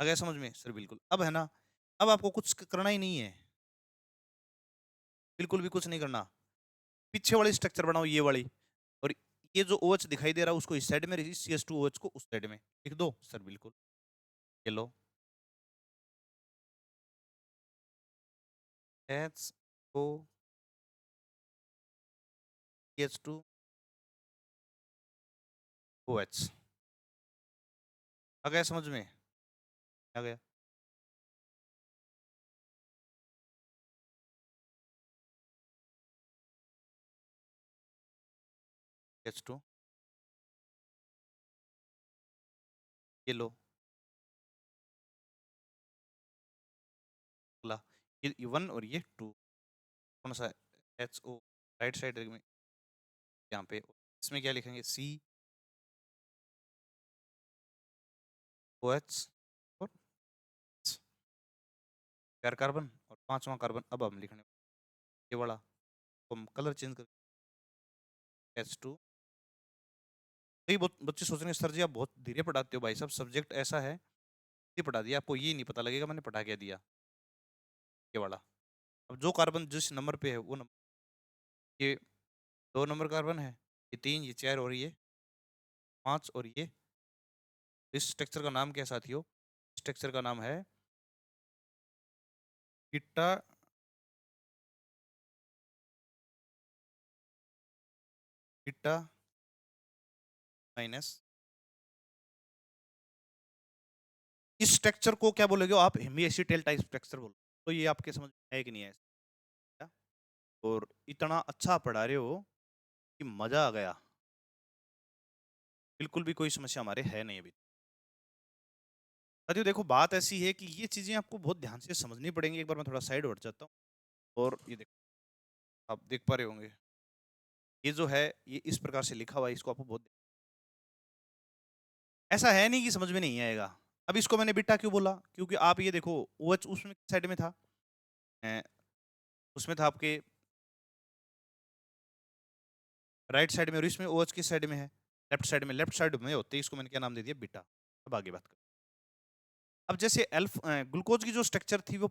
आ गया समझ में सर? बिल्कुल। अब है ना, अब आपको कुछ करना ही नहीं है, बिल्कुल भी कुछ नहीं करना। पीछे वाली स्ट्रक्चर बनाओ, ये वाली। और ये जो OH दिखाई दे रहा है उसको इस साइड में, CH2OH को उस साइड में लिख दो सर। बिल्कुल, ये लो HO CH2OH। आ गया समझ में? आ गया। H2, ये लो अगला, ये 1 और ये 2, कौन सा है? HO राइट साइड में, यहाँ पे इसमें क्या लिखेंगे? COH और 4 कार्बन और 5वां कार्बन। अब हम लिखने ये वाला, तो हम कलर चेंज कर H2। कई बच्चे सोच रहे हैं सर जी आप बहुत धीरे पढ़ाते हो भाई साहब, सब्जेक्ट ऐसा है ये पढ़ा दिया आपको, ये नहीं पता लगेगा मैंने पढ़ा क्या दिया। ये वाला, अब जो कार्बन जिस नंबर पे है वो नंबर, ये 2 नंबर कार्बन है, ये 3, ये 4 और ये 5 और ये। इस स्ट्रक्चर का नाम क्या है साथियों? स्ट्रक्चर का नाम है बीटा बीटा माइनस। इस स्ट्रक्चर को क्या बोलोगे आप? हेमी एसिटेल टाइप स्ट्रक्चर बोलो। तो ये आपके समझ में है कि नहीं है क्या? और इतना अच्छा पढ़ा रहे हो कि मजा आ गया। बिल्कुल भी कोई समस्या हमारे है नहीं अभी। साथियों देखो बात ऐसी है कि ये चीजें आपको बहुत ध्यान से समझनी पड़ेंगी। एक बार मैं थोड़ा साइड हट जाता हूँ और ये देखो, आप देख पा रहे होंगे ये जो है ये इस प्रकार से लिखा हुआ है, इसको आपको बहुत ऐसा है नहीं कि समझ में नहीं आएगा। अब इसको मैंने बीटा क्यों बोला, क्योंकि आप ये देखो OH उसमें किस साइड में था, अ, उसमें था आपके राइट साइड में, और इसमें OH किस साइड में है, लेफ्ट साइड में। लेफ्ट साइड में होते ही इसको मैंने क्या नाम दे दिया, बीटा। अब आगे बात करें। अब जैसे ग्लूकोज की जो स्ट्रक्चर थी वो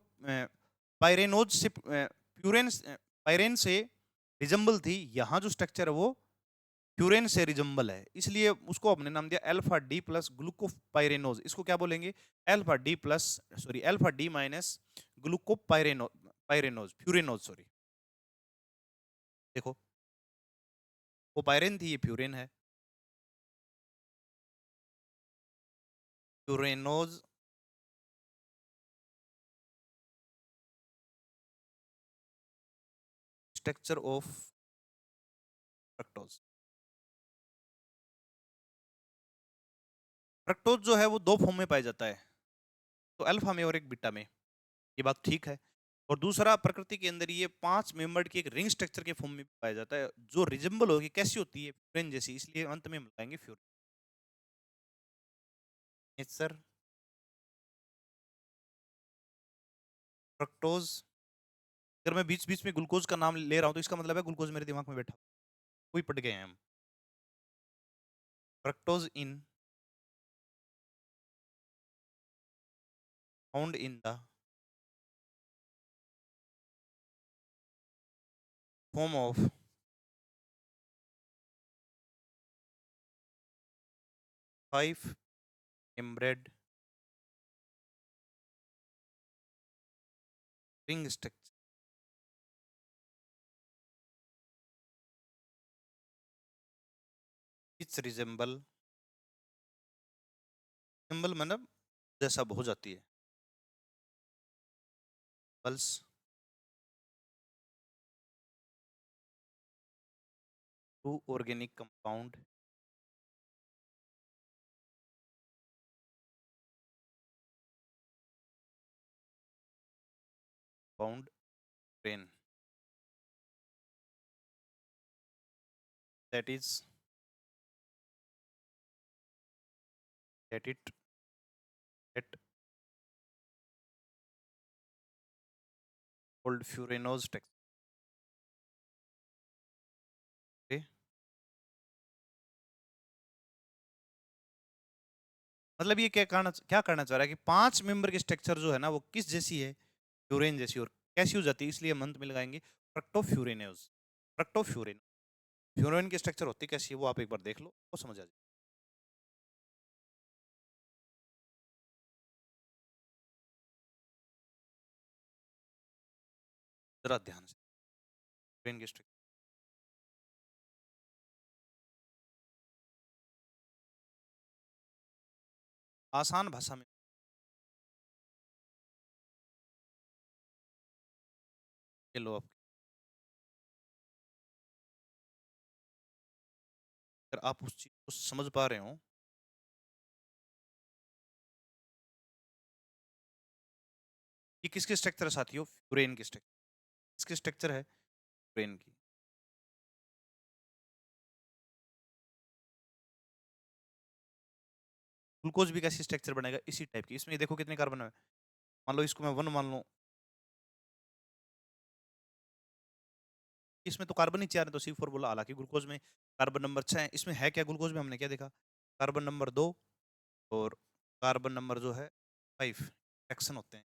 पायरेनोज से प्यूरेन पायरेन से रिजम्बल थी। यहाँ जो स्ट्रक्चर है वो प्यूरेन से रिजम्बल है, इसलिए उसको हमने नाम दिया अल्फा डी प्लस ग्लूकोपाइरेनोज। इसको क्या बोलेंगे, alpha D plus, sorry alpha D minus glucopyrano pyranose furanose sorry. देखो वो पायरेन थी, ये प्यूरेन है। Furanose structure of fructose. Fructose जो है वो दो फॉर्म में पाया जाता है, तो अल्फा में और एक बीटा में, ये बात ठीक है। और दूसरा, प्रकृति के अंदर ये 5 मेंबर्ड की एक रिंग स्ट्रक्चर के फॉर्म में पाया जाता है, जो रिजेंबल होगी, कैसी होती है, फ्यूरेन जैसी, इसलिए अंत में हम लगाएंगे फ्यूरेन। Nature fructose. अगर मैं बीच बीच में ग्लूकोज का नाम ले रहा हूं तो इसका मतलब है ग्लूकोज मेरे दिमाग में बैठा, कोई पट गए हैं हम। Fructose in found in the form of 5 membered ring structure which resemble, resemble मतलब जैसा हो जाती है, plus two organic compound bound brain, that is that it at called furanose text। okay? मतलब ये क्या करना चाह रहा है कि 5 मेंबर की स्ट्रक्चर जो है ना वो किस जैसी है, फ्यूरेन जैसी। और कैसी हो जाती है, इसलिए हम अंत में लगाएंगे फ्रक्टोफ्यूरेनोज। फ्रक्टोफ्यूरेन, फ्यूरेन की स्ट्रक्चर होती कैसी है वो आप एक बार देख लो, वो समझ आ जाए जरा ध्यान से। फ्यूरेन की स्ट्रक्चर आसान भाषा में, ये लो आप, अगर आप उस चीज को समझ पा रहे हो। ये किसके स्ट्रक्चर है साथियों, फ्यूरेन की स्ट्रक्चर। किसकी स्ट्रक्चर है, फ्यूरेन की। ग्लूकोज भी कैसी स्ट्रक्चर बनेगा, इसी टाइप की। इसमें देखो कितने कार्बन है, मान लो इसको मैं 1 मान लो, इसमें तो कार्बन ही 4 है तो C4 बोला। हालांकि ग्लूकोज में कार्बन नंबर 6 है। इसमें है क्या, ग्लूकोज में हमने क्या देखा, कार्बन नंबर 2 और कार्बन नंबर जो है 5 एक्शन होते हैं।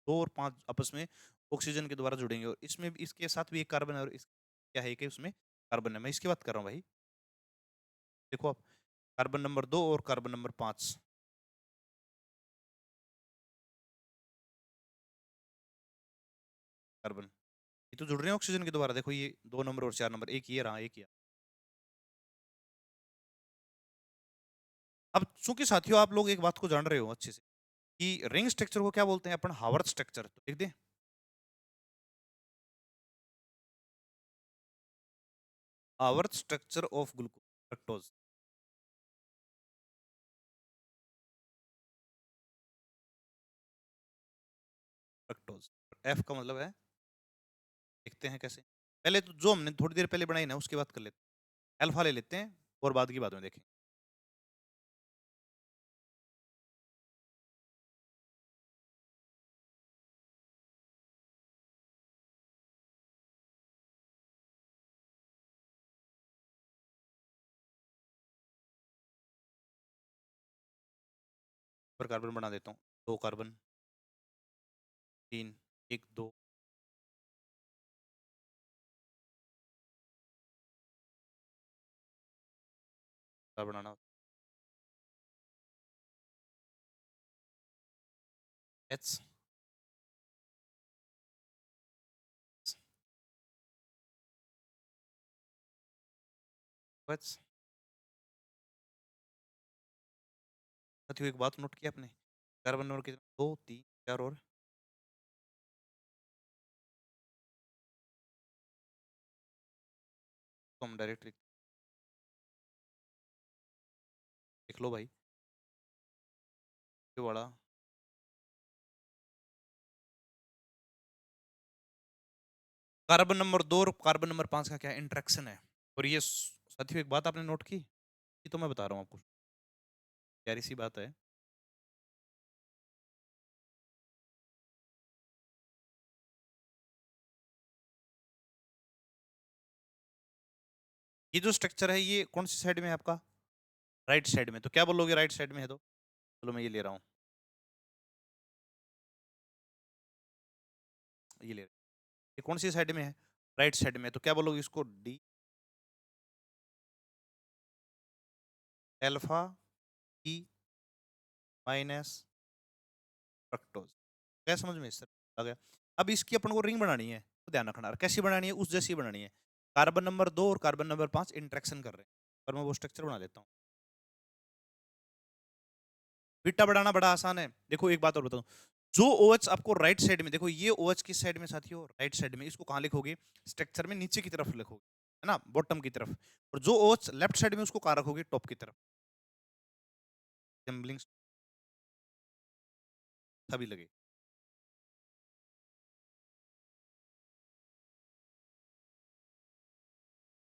2 और 5 आपस में ऑक्सीजन के द्वारा जुड़ेंगे, और इसमें भी इसके साथ भी एक कार्बन है, और इस क्या है कि उसमें कार्बन है। मैं इसकी बात कर रहा हूँ भाई। देखो आप, कार्बन नंबर 2 और कार्बन नंबर 5 कार्बन, ये तो जुड़ रहे हैं ऑक्सीजन के द्वारा। देखो ये 2 नंबर और 4 नंबर, एक ये रहा, एक ये। अब चूंकि साथियों आप लोग एक बात को जान रहे हो अच्छे से, कि रिंग स्ट्रक्चर को क्या बोलते हैं अपन, हावर्थ स्ट्रक्चर। तो लिख दें Haworth structure of glucose fructose. Fructose F का मतलब है, देखते हैं कैसे। पहले तो जो हमने थोड़ी देर पहले बनाई ना उसकी बात कर लेते हैं, अल्फा ले लेते हैं और बाद की बात में देखें। पर कार्बन बना देता हूँ, 2 कार्बन, 3, 1 2, बनाना एच एच। साथियों एक बात नोट किया आपने, कार्बन नंबर कितना, 2 3 4 और तो हम डायरेक्ट लिख लो भाई, ये वाला कार्बन नंबर 2 और कार्बन नंबर 5 का क्या इंटरेक्शन है। और ये साथियों एक बात आपने नोट की, ये तो मैं बता रहा हूँ आपको, प्यारी सी बात है। ये जो स्ट्रक्चर है ये कौन सी साइड में है आपका, राइट साइड में। तो क्या बोलोगे राइट साइड में है तो, चलो मैं ये ले रहा हूँ, ये ले रहा हूँ। ये कौन सी साइड में है, राइट साइड में। तो क्या बोलोगे इसको, D alpha E minus fructose. क्या समझ में सर आ गया। अब इसकी अपन को रिंग बनानी है, तो ध्यान रखना, और कैसी बनानी है, उस जैसी बनानी है। कार्बन नंबर 2 और कार्बन नंबर 5 इंटरेक्शन कर रहे हैं, और मैं वो स्ट्रक्चर बना लेता हूँ। बीटा बढ़ाना बड़ा आसान है। देखो एक बात और बताऊं, जो OH आपको राइट साइड में, देखो ये OH किस साइड में साथियों, राइट साइड में। इसको कहाँ लिखोगे, स्ट्रक्चर में नीचे की तरफ लिखोगे, है ना, बॉटम की तरफ। और जो OH लेफ्ट साइड में उसको कहाँ रखोगे, टॉप की तरफ। जम्बलिंग सभी लगे।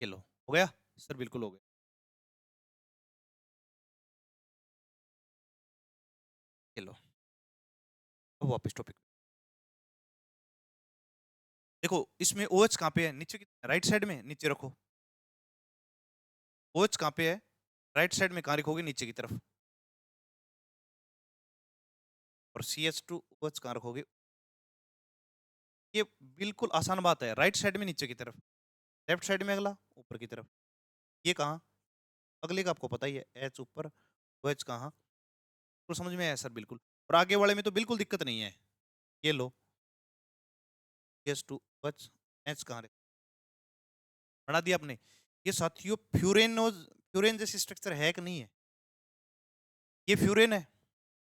ये लो, हो गया सर, बिल्कुल हो गया। ये लो, अब वापस टॉपिक। देखो इसमें OH कहाँ पे है, नीचे की राइट साइड में, नीचे रखो। OH कहाँ पे है, राइट साइड में, कहाँ रखोगे, नीचे की तरफ। और CH2 OH कहाँ रखोगे, ये बिल्कुल आसान बात है, राइट साइड में नीचे की तरफ, लेफ्ट साइड में अगला ऊपर की तरफ। ये कहाँ, अगले का आपको पता ही है, एच ऊपर, OH कहाँ, तो समझ में आया सर, बिल्कुल। और आगे वाले में तो बिल्कुल दिक्कत नहीं है। ये लो, CH2 OH, एच कहाँ बना दिया आपने। ये साथियों फ्यूरेनोज, फ्यूरेन जैसी स्ट्रक्चर है कि नहीं है, ये फ्यूरेन है।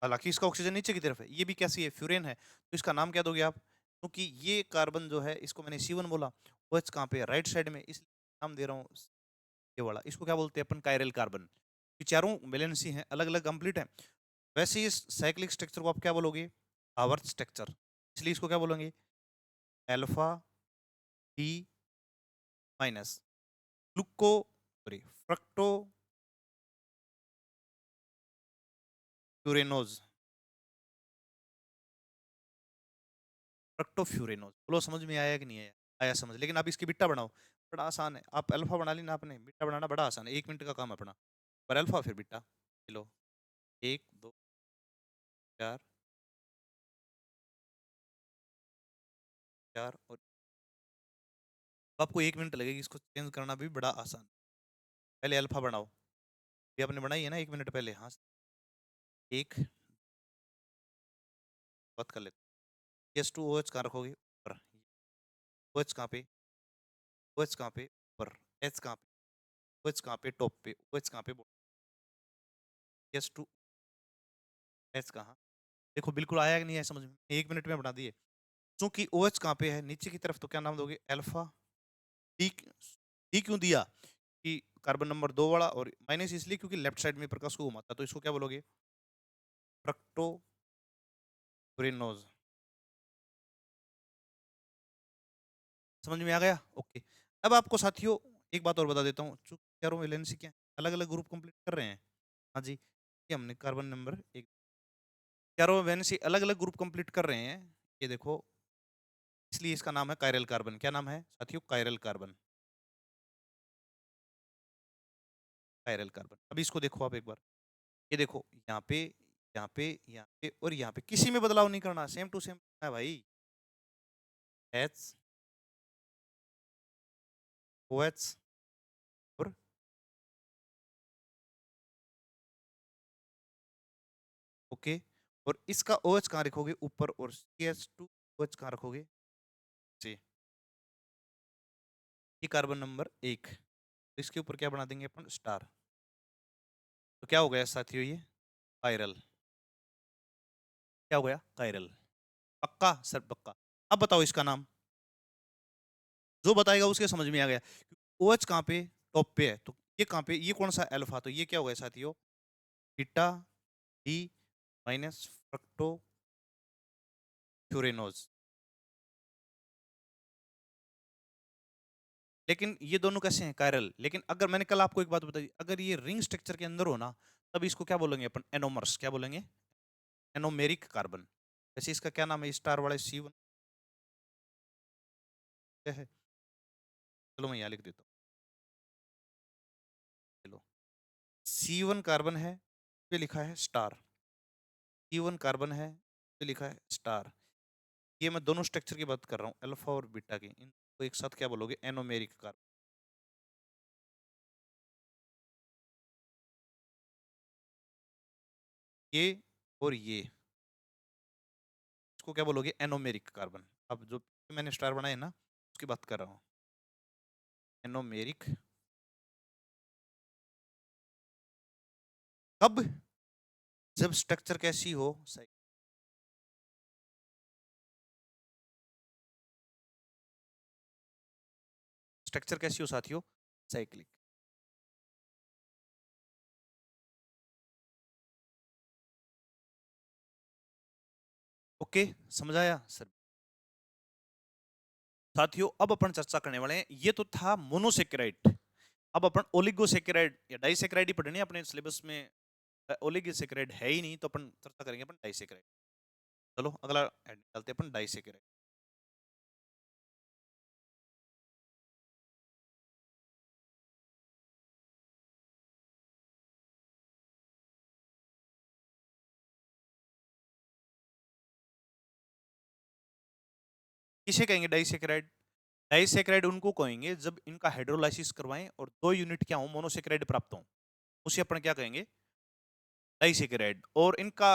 हालांकि इसका ऑक्सीजन नीचे की तरफ है, ये भी कैसी है, फ्यूरेन है। तो इसका नाम क्या दोगे आप, क्योंकि ये कार्बन जो है, इसको मैंने C1 बोला, OH कहाँ पे है, राइट साइड में, इसलिए नाम दे रहा हूँ ये वाला। इसको क्या बोलते हैं अपन, कायरल कार्बन। ये चारों वैलेंसी हैं, अलग अलग कंप्लीट है। वैसे इस साइक्लिक स्ट्रक्चर को आप क्या बोलोगे, आवर्त स्ट्रक्चर। इसलिए इसको क्या बोलेंगे, alpha D minus ग्लूको, sorry, fructo फ्यूरेनोज, फ्रक्टोफ्यूरेनोज। बोलो समझ में आया कि नहीं आया, आया समझ। लेकिन आप इसकी बिट्टा बनाओ, बड़ा आसान है। आप अल्फा बना ली ना आपने, बिट्टा बनाना बड़ा आसान है, 1 मिनट का काम है अपना। पर अल्फा फिर बिट्टा, लो, 1 2 4 4 और आपको 1 मिनट लगेगी इसको चेंज करना भी बड़ा आसान। पहले अल्फा बनाओ, ये आपने बनाई है ना 1 मिनट पहले, हाँ। एक बात कर लेते, एस टू ओ एच कहाँ रखोगे, ऊपर। ओ एच कहाँ पे, ओ एच कहाँ पे ऊपर, एच कहाँ पे, ओ एच कहाँ पे टॉप पे, ओ एच कहाँ पे, एस टू एच कहाँ, देखो बिल्कुल आया कि नहीं है समझ में, 1 मिनट में बना दिए। चूंकि OH कहाँ पे है, नीचे की तरफ, तो क्या नाम दोगे, अल्फा। डी, डी क्यों दिया कि कार्बन नंबर 2 वाला, और माइनस इसलिए क्योंकि लेफ्ट साइड में प्रकाश को घुमाता है, तो इसको क्या बोलोगे, फ्रक्टोरेनोज। समझ में आ गया, ओके। अब आपको साथियों एक बात और बता देता हूँ, चूंकि चारों वैलेंसी क्या अलग अलग ग्रुप कंप्लीट कर रहे हैं। हाँ जी, ये हमने कार्बन नंबर एक, चारों वैलेंसी अलग अलग ग्रुप कंप्लीट कर रहे हैं, ये देखो, इसलिए इसका नाम है कायरल कार्बन। क्या नाम है साथियों, कायरल कार्बन, कायरल कार्बन। अभी इसको देखो आप एक बार, ये देखो यहाँ पे, यहाँ पे, यहाँ पे और यहाँ पे, किसी में बदलाव नहीं करना, सेम टू सेम है भाई। एच, ओ एच, और ओके, और इसका ओ एच कहाँ रखोगे, ऊपर, और CH2 ओ एच कहाँ रखोगे, जी, ये कार्बन नंबर एक, तो इसके ऊपर क्या बना देंगे अपन, स्टार। तो क्या हो गया साथियों, ये कायरल, क्या हो गया, कायरल। पक्का सर, पक्का। अब बताओ इसका नाम, जो बताएगा उसके समझ में आ गया। ओ एच कहाँ पे, टॉप पे है, तो ये कहाँ पे, ये कौन सा अल्फा, तो ये क्या हो गया साथियों, बीटा डी माइनस फ्रक्टो फ्यूरेनोज। लेकिन ये दोनों कैसे हैं, कायरल। लेकिन अगर मैंने कल आपको एक बात बताई, अगर ये रिंग स्ट्रक्चर के अंदर हो ना, तब इसको क्या बोलेंगे अपन, एनोमर्स, क्या बोलेंगे, एनोमेरिक कार्बन। जैसे इसका क्या नाम है, स्टार वाले C1 क्या है, चलो मैं यहाँ लिख देता हूँ, चलो, C1 कार्बन है, पे लिखा है स्टार, C1 कार्बन है, पे लिखा है स्टार। ये मैं दोनों स्ट्रक्चर की बात कर रहा हूँ, अल्फा और बीटा की, इनको एक साथ क्या बोलोगे, एनोमेरिक कार्बन। ये और ये, इसको क्या बोलोगे, एनोमेरिक कार्बन। अब जो मैंने स्टार बनाए ना, उसकी बात कर रहा हूँ, एनोमेरिक। कब, जब स्ट्रक्चर कैसी हो, स्ट्रक्चर कैसी हो साथियों, साइक्लिक। ओके, समझ आया सर। साथियों अब अपन चर्चा करने वाले हैं, ये तो था मोनोसेकेराइड। अब अपन ओलिगोसेकेराइड या डाइसेकेराइड ही पढ़ने अपने सिलेबस में, ओलिगोसेकेराइड है ही नहीं, तो अपन चर्चा करेंगे अपन डाइसेकेराइड। चलो अगला हेड निकालते हैं अपन, डाइसेकेराइड। किसे कहेंगे डाइसेकेराइड, डाइसेकेराइड उनको कहेंगे जब इनका हाइड्रोलाइसिस करवाएं और 2 यूनिट क्या हो, मोनोसेकेराइड प्राप्त हो, उसे अपन क्या कहेंगे, डाइसेकेराइड। और इनका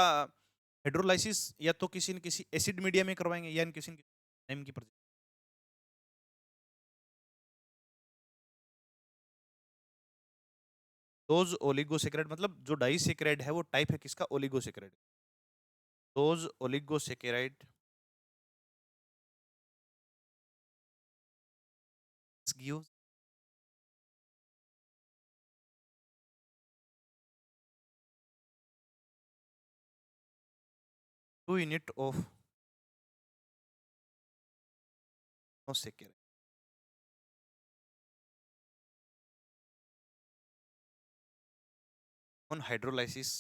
हाइड्रोलाइसिस या तो किसी न किसी एसिड मीडिया में करवाएंगे, या इन किसी एंजाइम की दोज ओलिगोसेकेराइड, मतलब जो डाइसेकेराइड है वो टाइप है किसका, oligosaccharide. Those oligosaccharide gives 2 unit of monosaccharide on hydrolysis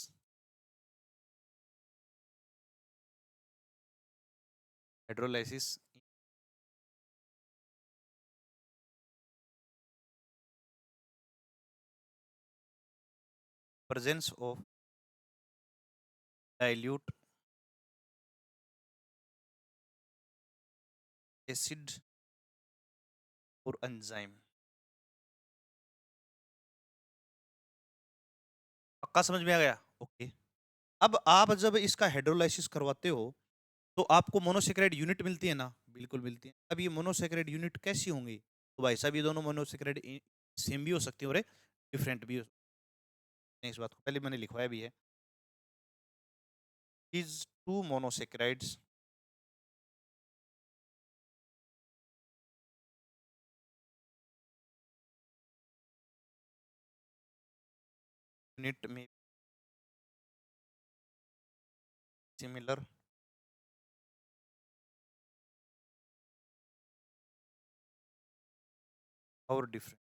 presence of dilute acid और एंजाइम। पक्का समझ में आ गया, ओके। अब आप जब इसका हाइड्रोलाइसिस करवाते हो, तो आपको मोनोसेकेराइड यूनिट मिलती है ना, बिल्कुल मिलती है। अब ये मोनोसेकेराइड यूनिट कैसी होंगी, तो भाई साहब ये दोनों मोनोसेकेराइड सेम भी हो सकती है और डिफरेंट भी हो सकती है। इस बात को पहले मैंने लिखवाया भी है। These two monosaccharides unit may be similar or different.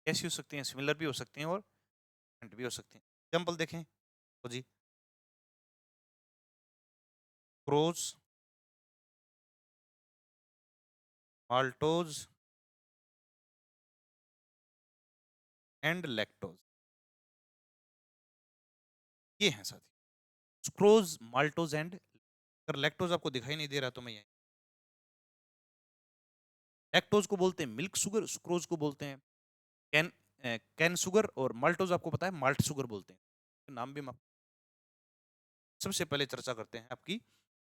कैसी हो सकती हैं? सिमिलर भी हो सकती हैं और डिफरेंट भी हो सकती हैं। एग्जाम्पल देखें तो जी, क्रोज, माल्टोज एंड लैक्टोज, ये हैं साथी। सुक्रोज, माल्टोज एंड, अगर लैक्टोज आपको दिखाई नहीं दे रहा तो मैं यहीं, लैक्टोज को बोलते हैं मिल्क शुगर, सुक्रोज को बोलते हैं कैन कैन शुगर, और माल्टोज आपको पता है माल्ट शुगर बोलते हैं। नाम भी हम सबसे पहले चर्चा करते हैं आपकी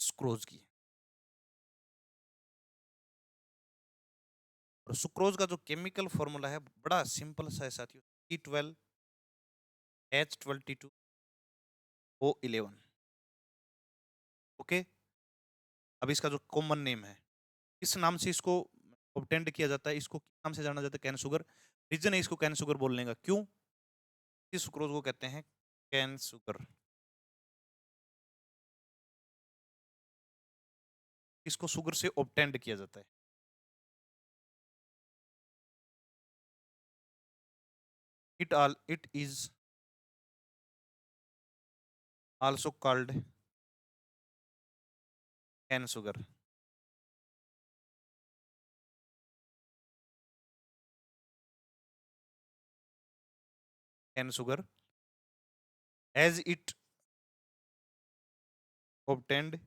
सुक्रोज की। और सुक्रोज का जो केमिकल फॉर्मूला है बड़ा सिंपल सा है साथियों, C12H12O11। ओके, अब इसका जो कॉमन नेम है, किस नाम से इसको ऑब्टेंड किया जाता है, इसको किस नाम से जाना जाता है? Cane sugar. रीजन है इसको कैन शुगर बोलने का, क्यों? इस सुक्रोज को कहते हैं कैन शुगर। इसको शुगर से ऑब्टेंड किया जाता है। It is also called cane sugar. Cane sugar as it obtained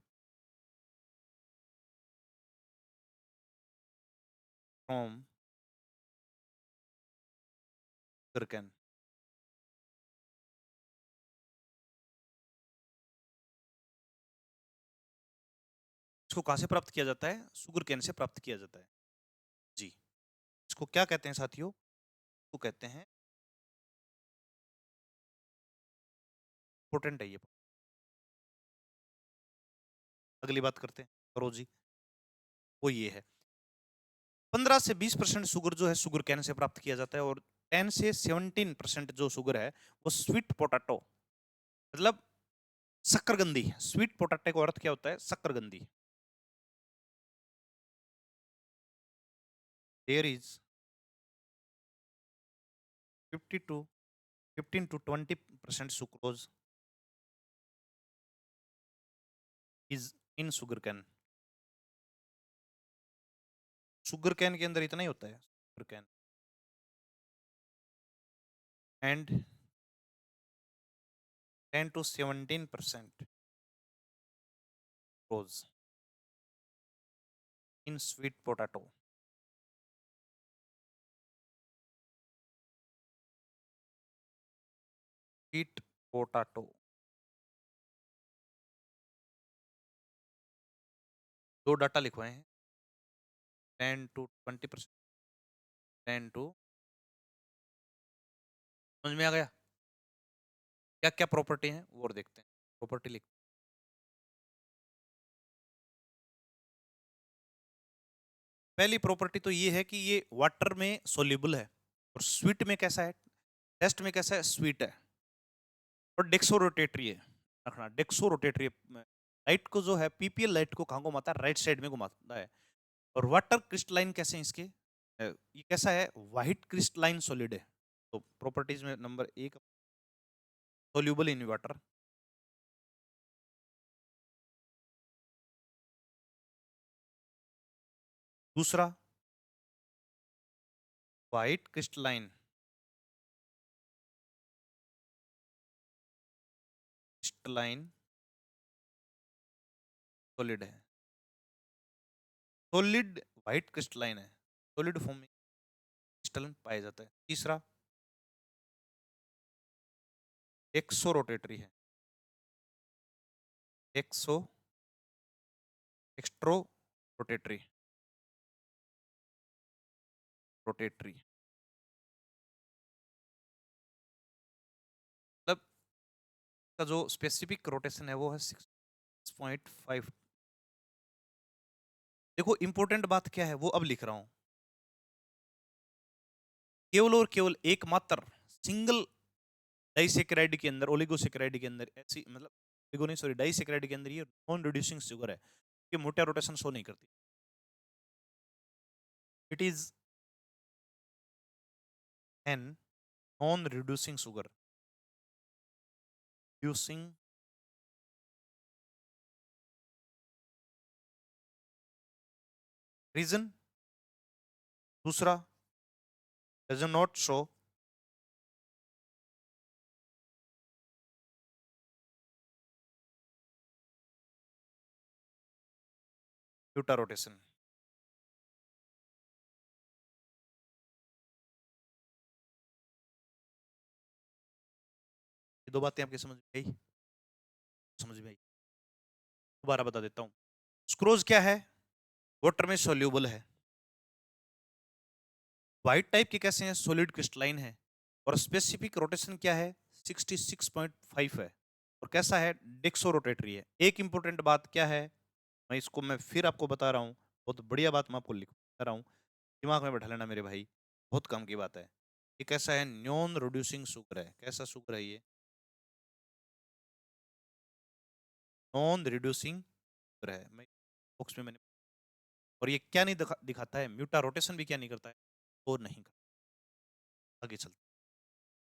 from sugarcane। इसको कहां से प्राप्त किया जाता है? शुगर कैन से प्राप्त किया जाता है जी। इसको क्या कहते हैं साथियों? इसको कहते हैं, इंपोर्टेंट है ये। अगली बात करते हैं, करो जी। वो ये है, 15 से 20% शुगर जो है शुगर कैन से प्राप्त किया जाता है, और 10 से 17% जो शुगर है वो स्वीट पोटैटो, मतलब शक्करकंदी। स्वीट पोटैटो का अर्थ क्या होता है? शक्करकंदी। There is 50 to 15 to 20% sucrose is in sugar cane. Sugar cane के अंदर इतना ही होता है, sugar cane. And 10 to 17% grows in sweet potato। Sweet potato, दो डाटा लिखवाए हैं, 10 to 20%, 10 to, समझ में आ गया? क्या क्या प्रॉपर्टी है वो और देखते हैं। प्रॉपर्टी लिख, पहली प्रॉपर्टी तो ये है कि ये वाटर में सोल्यूबल है, और स्वीट में कैसा है? टेस्ट में कैसा है? स्वीट है। और डेक्सो रोटेटरी है, रखना डेक्सो रोटेटरी। लाइट को जो है, पीपीएल लाइट को कहाँ घुमाता है? राइट साइड में घुमाता है। और वाटर क्रिस्टलाइन कैसे हैं इसके? ये कैसा है? व्हाइट क्रिस्टलाइन सॉलिड है। तो प्रॉपर्टीज में नंबर एक, सोल्यूबल इन वाटर। दूसरा, व्हाइट क्रिस्टलाइन, क्रिस्टलाइन सॉलिड है। सॉलिड व्हाइट क्रिस्टलाइन है, सॉलिड फॉर्म में क्रिस्टलाइन पाया जाता है। तीसरा, एक्सो रोटेटरी है, एक्सो एक्सट्रो रोटेटरी, रोटेटरी। का जो स्पेसिफिक रोटेशन है वो है 6.5। देखो इंपॉर्टेंट बात क्या है वो अब लिख रहा हूं। केवल और केवल एकमात्र सिंगल डाइसेकेराइड के अंदर, ओलिगोसेकेराइड के अंदर ऐसी, मतलब ओलिगो नहीं सॉरी डाइसेकेराइड के अंदर ये नॉन रिड्यूसिंग शुगर है, ये मोटा रोटेशन शो नहीं करती। It is an non reducing sugar, reducing reason दूसरा, does not show mutarotation. ये दो बातें आपकी समझ में आई? समझ में आई? दोबारा बता देता हूँ। स्क्रोज क्या है? वाटर में सोल्यूबल है। व्हाइट टाइप के कैसे हैं? सॉलिड क्रिस्टलाइन है। और स्पेसिफिक रोटेशन क्या है? 66.5 है। और कैसा है? डिक्सो रोटेटरी है। एक इंपॉर्टेंट बात क्या है, मैं फिर आपको बता रहा हूँ, बहुत बढ़िया बात मैं आपको लिख बता रहा हूँ, दिमाग में बैठा लेना मेरे भाई, बहुत काम की बात है। ये कैसा है? नॉन रिड्यूसिंग शुगर है। कैसा शुगर है ये? नॉन रिड्यूसिंग शुगर है। मैं बॉक्स में मैंने, और ये क्या नहीं दिखाता है? म्यूटा रोटेशन भी क्या नहीं करता है? और नहीं करता। आगे चलते,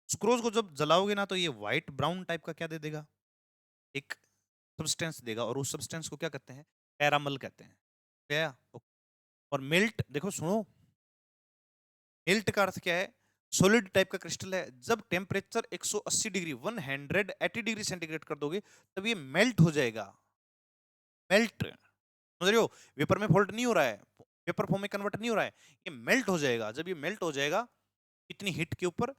सुक्रोज को जब जलाओगे ना तो ये व्हाइट ब्राउन टाइप का क्या दे देगा? एक सब्सटेंस देगा, और उस सब्सटेंस को क्या कहते हैं? कैरामल कहते हैं। क्या? और मिल्ट, देखो सुनो, मिल्ट का अर्थ क्या है? सॉलिड टाइप का क्रिस्टल है। जब टेम्परेचर 180 डिग्री 180 डिग्री सेंटीग्रेड कर दोगे तब ये मेल्ट हो जाएगा। मेल्ट, समझ रहे हो? वेपर में फोल्ड नहीं हो रहा है, वेपर फॉर्म में कन्वर्ट नहीं हो रहा है, ये मेल्ट हो जाएगा। जब ये मेल्ट हो जाएगा इतनी हीट के ऊपर,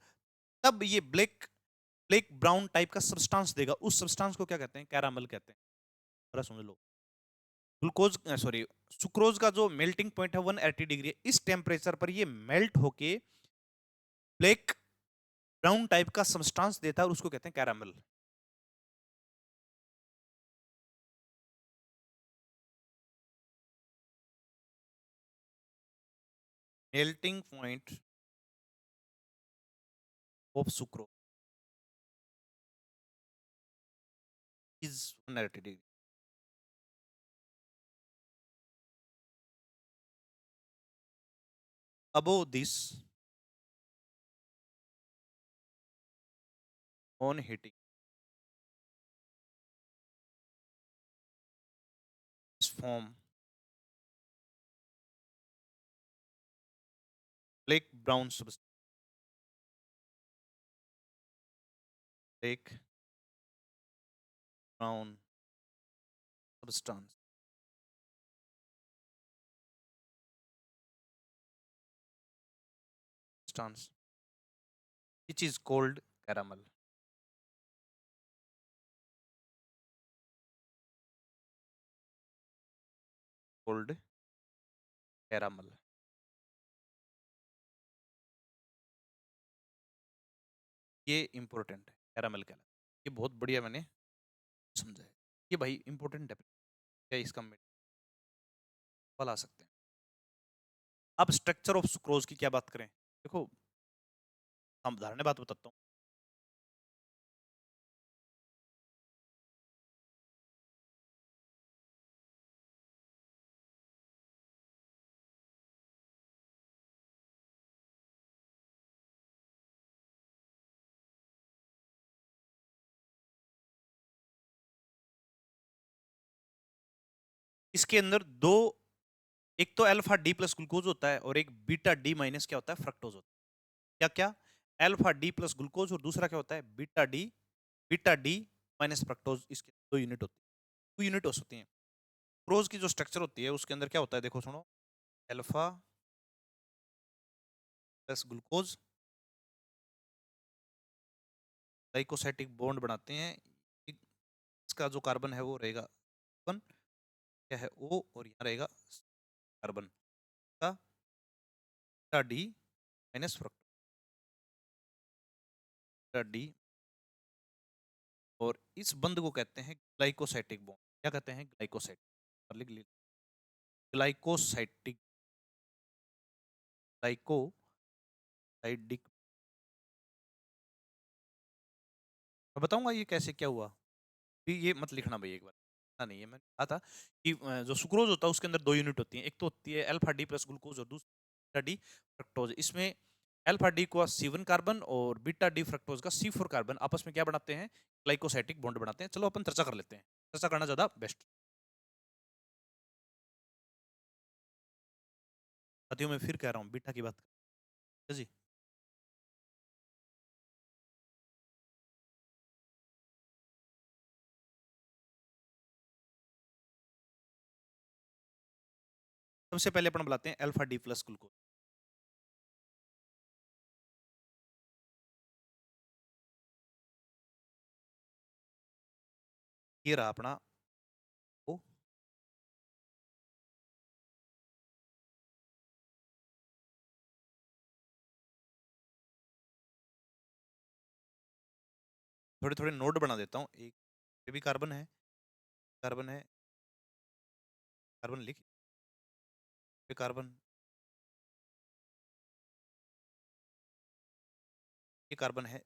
तब ये ब्लैक ब्लैक ब्राउन टाइप का सब्सटेंस देगा। उस सब्सटेंस को क्या कहते हैं? कैरामल कहते हैं। जरा समझ लो। ग्लूकोज सॉरी सुक्रोज का जो मेल्टिंग पॉइंट है 180 डिग्री है। इस टेम्परेचर पर ये मेल्ट होके ब्लैक ब्राउन टाइप का सब्सटेंस देता है और उसको कहते हैं caramel. Melting point of sucrose is 180 degree. above this, on heating, is form black brown substance, black brown substance, substance which is called caramel, called caramel। ये important है, caramel कहलाता है। ये बहुत बढ़िया मैंने समझा है। ये भाई इंपॉर्टेंट है, क्या इसका सवाल आ सकते हैं। अब स्ट्रक्चर ऑफ सुक्रोज की क्या बात करें? देखो हम उदाहरण बात बताता हूँ। इसके अंदर दो, एक तो अल्फा डी प्लस ग्लूकोज होता है और एक बीटा डी माइनस क्या होता है? फ्रक्टोज होता है। क्या क्या? अल्फा डी प्लस ग्लूकोज और दूसरा क्या होता है? Beta D minus fructose. इसके दो यूनिट होती है, 2 यूनिट होती हैं। क्रोज की जो स्ट्रक्चर होती है उसके अंदर क्या होता है? देखो सुनो, अल्फा प्लस ग्लूकोज डाइकोसाइटिक बॉन्ड बनाते हैं। इसका जो कार्बन है वो रहेगा वन, क्या है? ओ, और यहाँ रहेगा कार्बन का डी माइनस फ्रक्टोज डी। और इस बंध को कहते हैं ग्लाइकोसाइटिक बॉन्ड। क्या कहते हैं? ग्लाइकोसाइटिक। लिख लीजिए, ग्लाइकोसाइटिक, ग्लाइकोसाइटिक। मैं बताऊंगा ये कैसे क्या हुआ। ये मत लिखना भाई, एक बार लिखना नहीं है। मैंने कहा था कि जो सुक्रोज होता है उसके अंदर दो यूनिट होती है, एक तो होती है अल्फा डी प्लस ग्लूकोज और दूसरा डी फ्रक्टोज। इसमें अल्फा डी को C1 कार्बन और बीटा डी फ्रक्टोज का C4 कार्बन आपस में क्या बनाते हैं? ग्लाइकोसाइटिक बॉन्ड बनाते हैं। चलो अपन चर्चा कर लेते हैं, चर्चा करना ज्यादा बेस्ट। साथियों मैं फिर कह रहा हूँ बीटा की बात जी। सबसे पहले अपन बुलाते हैं अल्फा डी प्लस ग्लूकोज। ये रहा अपना ओ। थोड़े थोड़े नोड बना देता हूँ। एक ये भी कार्बन है, कार्बन है, कार्बन लिख, ये कार्बन, ये कार्बन है,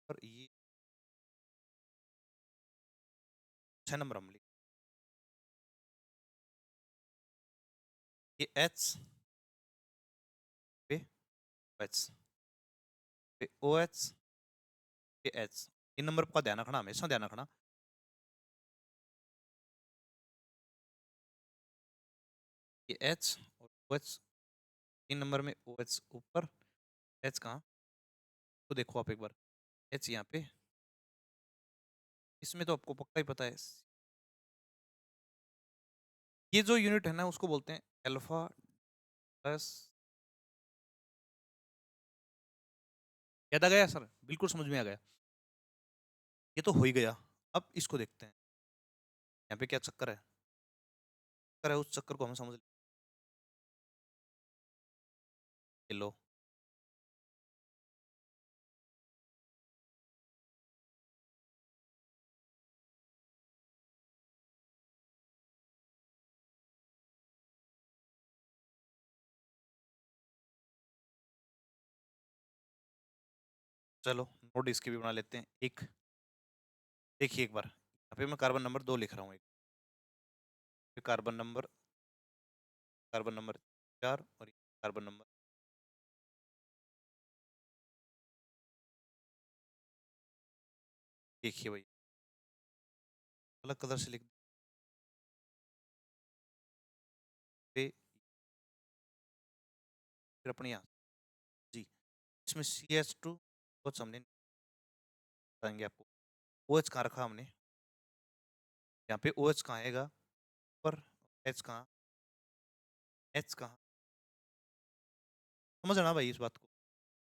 और ये 6 नंबर हम लिख, ये H पे OH पे OH पे H। 3 नंबर का ध्यान रखना, हमेशा ध्यान रखना। ये H और OH, 3 नंबर में OH ऊपर, H कहाँ? तो देखो आप एक बार, H यहाँ पे, इसमें तो आपको पक्का ही पता है। ये जो यूनिट है ना उसको बोलते हैं अल्फा प्लस। याद आ गया सर? बिल्कुल समझ में आ गया। ये तो हो ही गया। अब इसको देखते हैं, यहाँ पे क्या चक्कर है। चक्कर है, उस चक्कर को हम समझ लो। चलो नोट इसके भी बना लेते हैं एक। देखिए एक बार, यहाँ पे मैं कार्बन नंबर 2 लिख रहा हूँ, एक कार्बन नंबर 4 और कार्बन नंबर। देखिए भाई, अलग कलर से लिख दे। फिर अपने यहाँ जी, इसमें CH2 कुछ हमने बताएंगे आपको। OH कहाँ रखा हमने? यहाँ पे OH कहाँ आएगा ऊपर, H कहाँ, H कहाँ? समझ ना भाई इस बात को,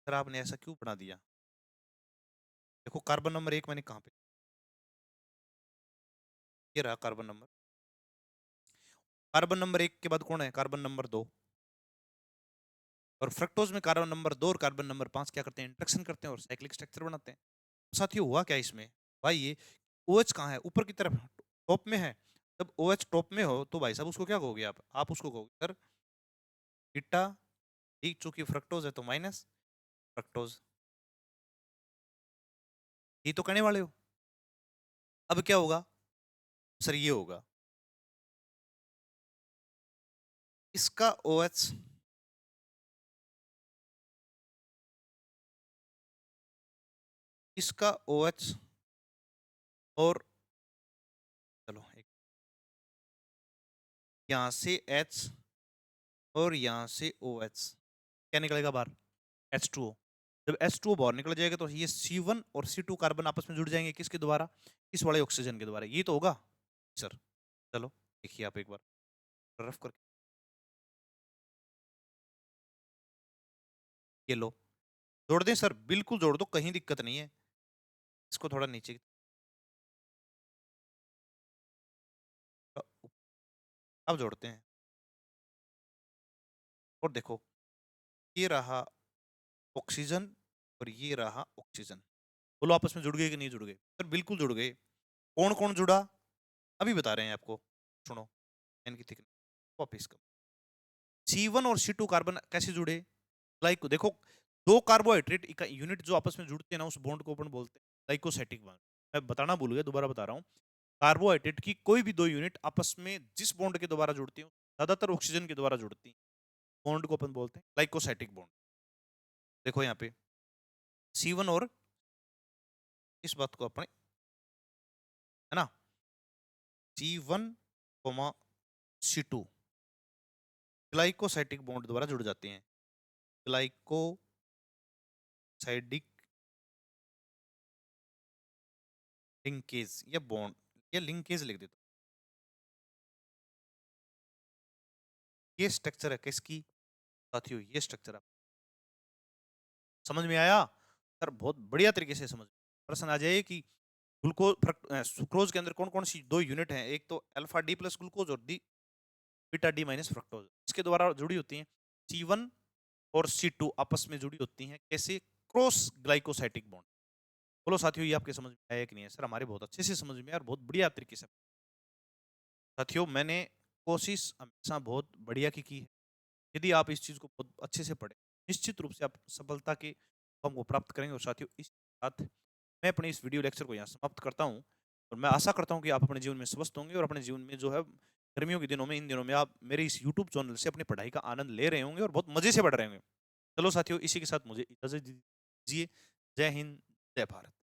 सर आपने ऐसा क्यों बना दिया? देखो कार्बन नंबर 1 मैंने कहाँ पे, ये रहा कार्बन नंबर 1 के बाद कौन है? Carbon number 2। और फ्रक्टोज में कार्बन नंबर 2 और कार्बन नंबर 5 क्या करते हैं? इंट्रैक्शन करते हैं और साइक्लिक स्ट्रक्चर बनाते हैं। साथियों हुआ क्या इसमें भाई, ये OH कहाँ है? ऊपर की तरफ, टॉप में है। जब OH टॉप में हो तो भाई साहब उसको क्या कहोगे आप उसको कहोगे सर बीटा डी, चूंकि फ्रक्टोज है तो माइनस फ्रक्टोज। ये तो कहने वाले हो। अब क्या होगा सर? ये होगा इसका OH, इसका OH, और चलो एक, यहाँ से H और यहाँ से OH, क्या निकलेगा बाहर? H2O। जब H2O बाहर निकल जाएगा तो ये C1 और C2 कार्बन आपस में जुड़ जाएंगे, किसके द्वारा? इस वाले ऑक्सीजन के द्वारा। ये तो होगा सर। चलो देखिए आप एक बार रफ करके, ये लो, जोड़ दें सर? बिल्कुल जोड़ दो, कहीं दिक्कत नहीं है। इसको थोड़ा नीचे अब जोड़ते हैं, और देखो ये रहा ऑक्सीजन और ये रहा ऑक्सीजन। बोलो आपस में जुड़ गए कि नहीं जुड़ गए? सर बिल्कुल जुड़ गए। कौन-कौन जुड़ा? अभी बता रहे हैं आपको। सुनो, इनकी थिकनेस वापस कम। C1 और C2 कार्बन कैसे जुड़े? लाइक देखो, 2 कार्बोहाइड्रेट इका यूनिट जो आपस में जुड़ते हैं ना, उस बॉन्ड को अपन बोलते हैं ग्लाइकोसाइटिक बॉन्ड। मैं बताना भूल गया, दोबारा बता रहा हूँ। कार्बोहाइड्रेट की कोई भी 2 यूनिट आपस में जिस बॉन्ड के द्वारा जुड़ती हैं, ज्यादातर ऑक्सीजन के द्वारा जुड़ती हैं। बॉन्ड को अपन बोलते हैं ग्लाइकोसाइटिक बॉन्ड। देखो यहाँ पे C1 और इस बात को अपने, है ना, C1, C2 ग्लाइकोसाइटिक बॉन्ड द्वारा जुड़ जाते हैं। ग्लाइकोसाइडिक लिंकेज या बॉन्ड या लिंकेज लिख देता हूं। ये स्ट्रक्चर है किसकी? साथियों, ये स्ट्रक्चर समझ में आया? सर बहुत बढ़िया तरीके से समझ प्रश्न आ जाए कि सुक्रोज के अंदर कौन कौन सी 2 यूनिट हैं, एक तो अल्फा डी प्लस ग्लूकोज और D beta D minus fructose, इसके द्वारा जुड़ी होती हैं। C1 और C2 आपस में जुड़ी होती हैं कैसे? Cross ग्लाइकोसाइटिक bond. बोलो साथियों, ये आपके समझ में आया कि नहीं है? सर हमारे बहुत अच्छे से समझ में आया और बहुत बढ़िया तरीके से। साथियों, मैंने कोशिश हमेशा बहुत बढ़िया की है। यदि आप इस चीज को बहुत अच्छे से पढ़ें, निश्चित रूप से आप सफलता के मुकाम को प्राप्त करेंगे। और साथियों, इस साथ मैं अपने इस वीडियो लेक्चर को यहाँ समाप्त करता हूँ और मैं आशा करता हूँ कि आप अपने जीवन में स्वस्थ होंगे और अपने जीवन में जो है गर्मियों के दिनों में, इन दिनों में आप मेरे इस यूट्यूब चैनल से अपनी पढ़ाई का आनंद ले रहे होंगे और बहुत मजे से पढ़ रहे होंगे। चलो साथियों, इसी के साथ मुझे इजाजत दीजिए। जय हिंद, जय भारत।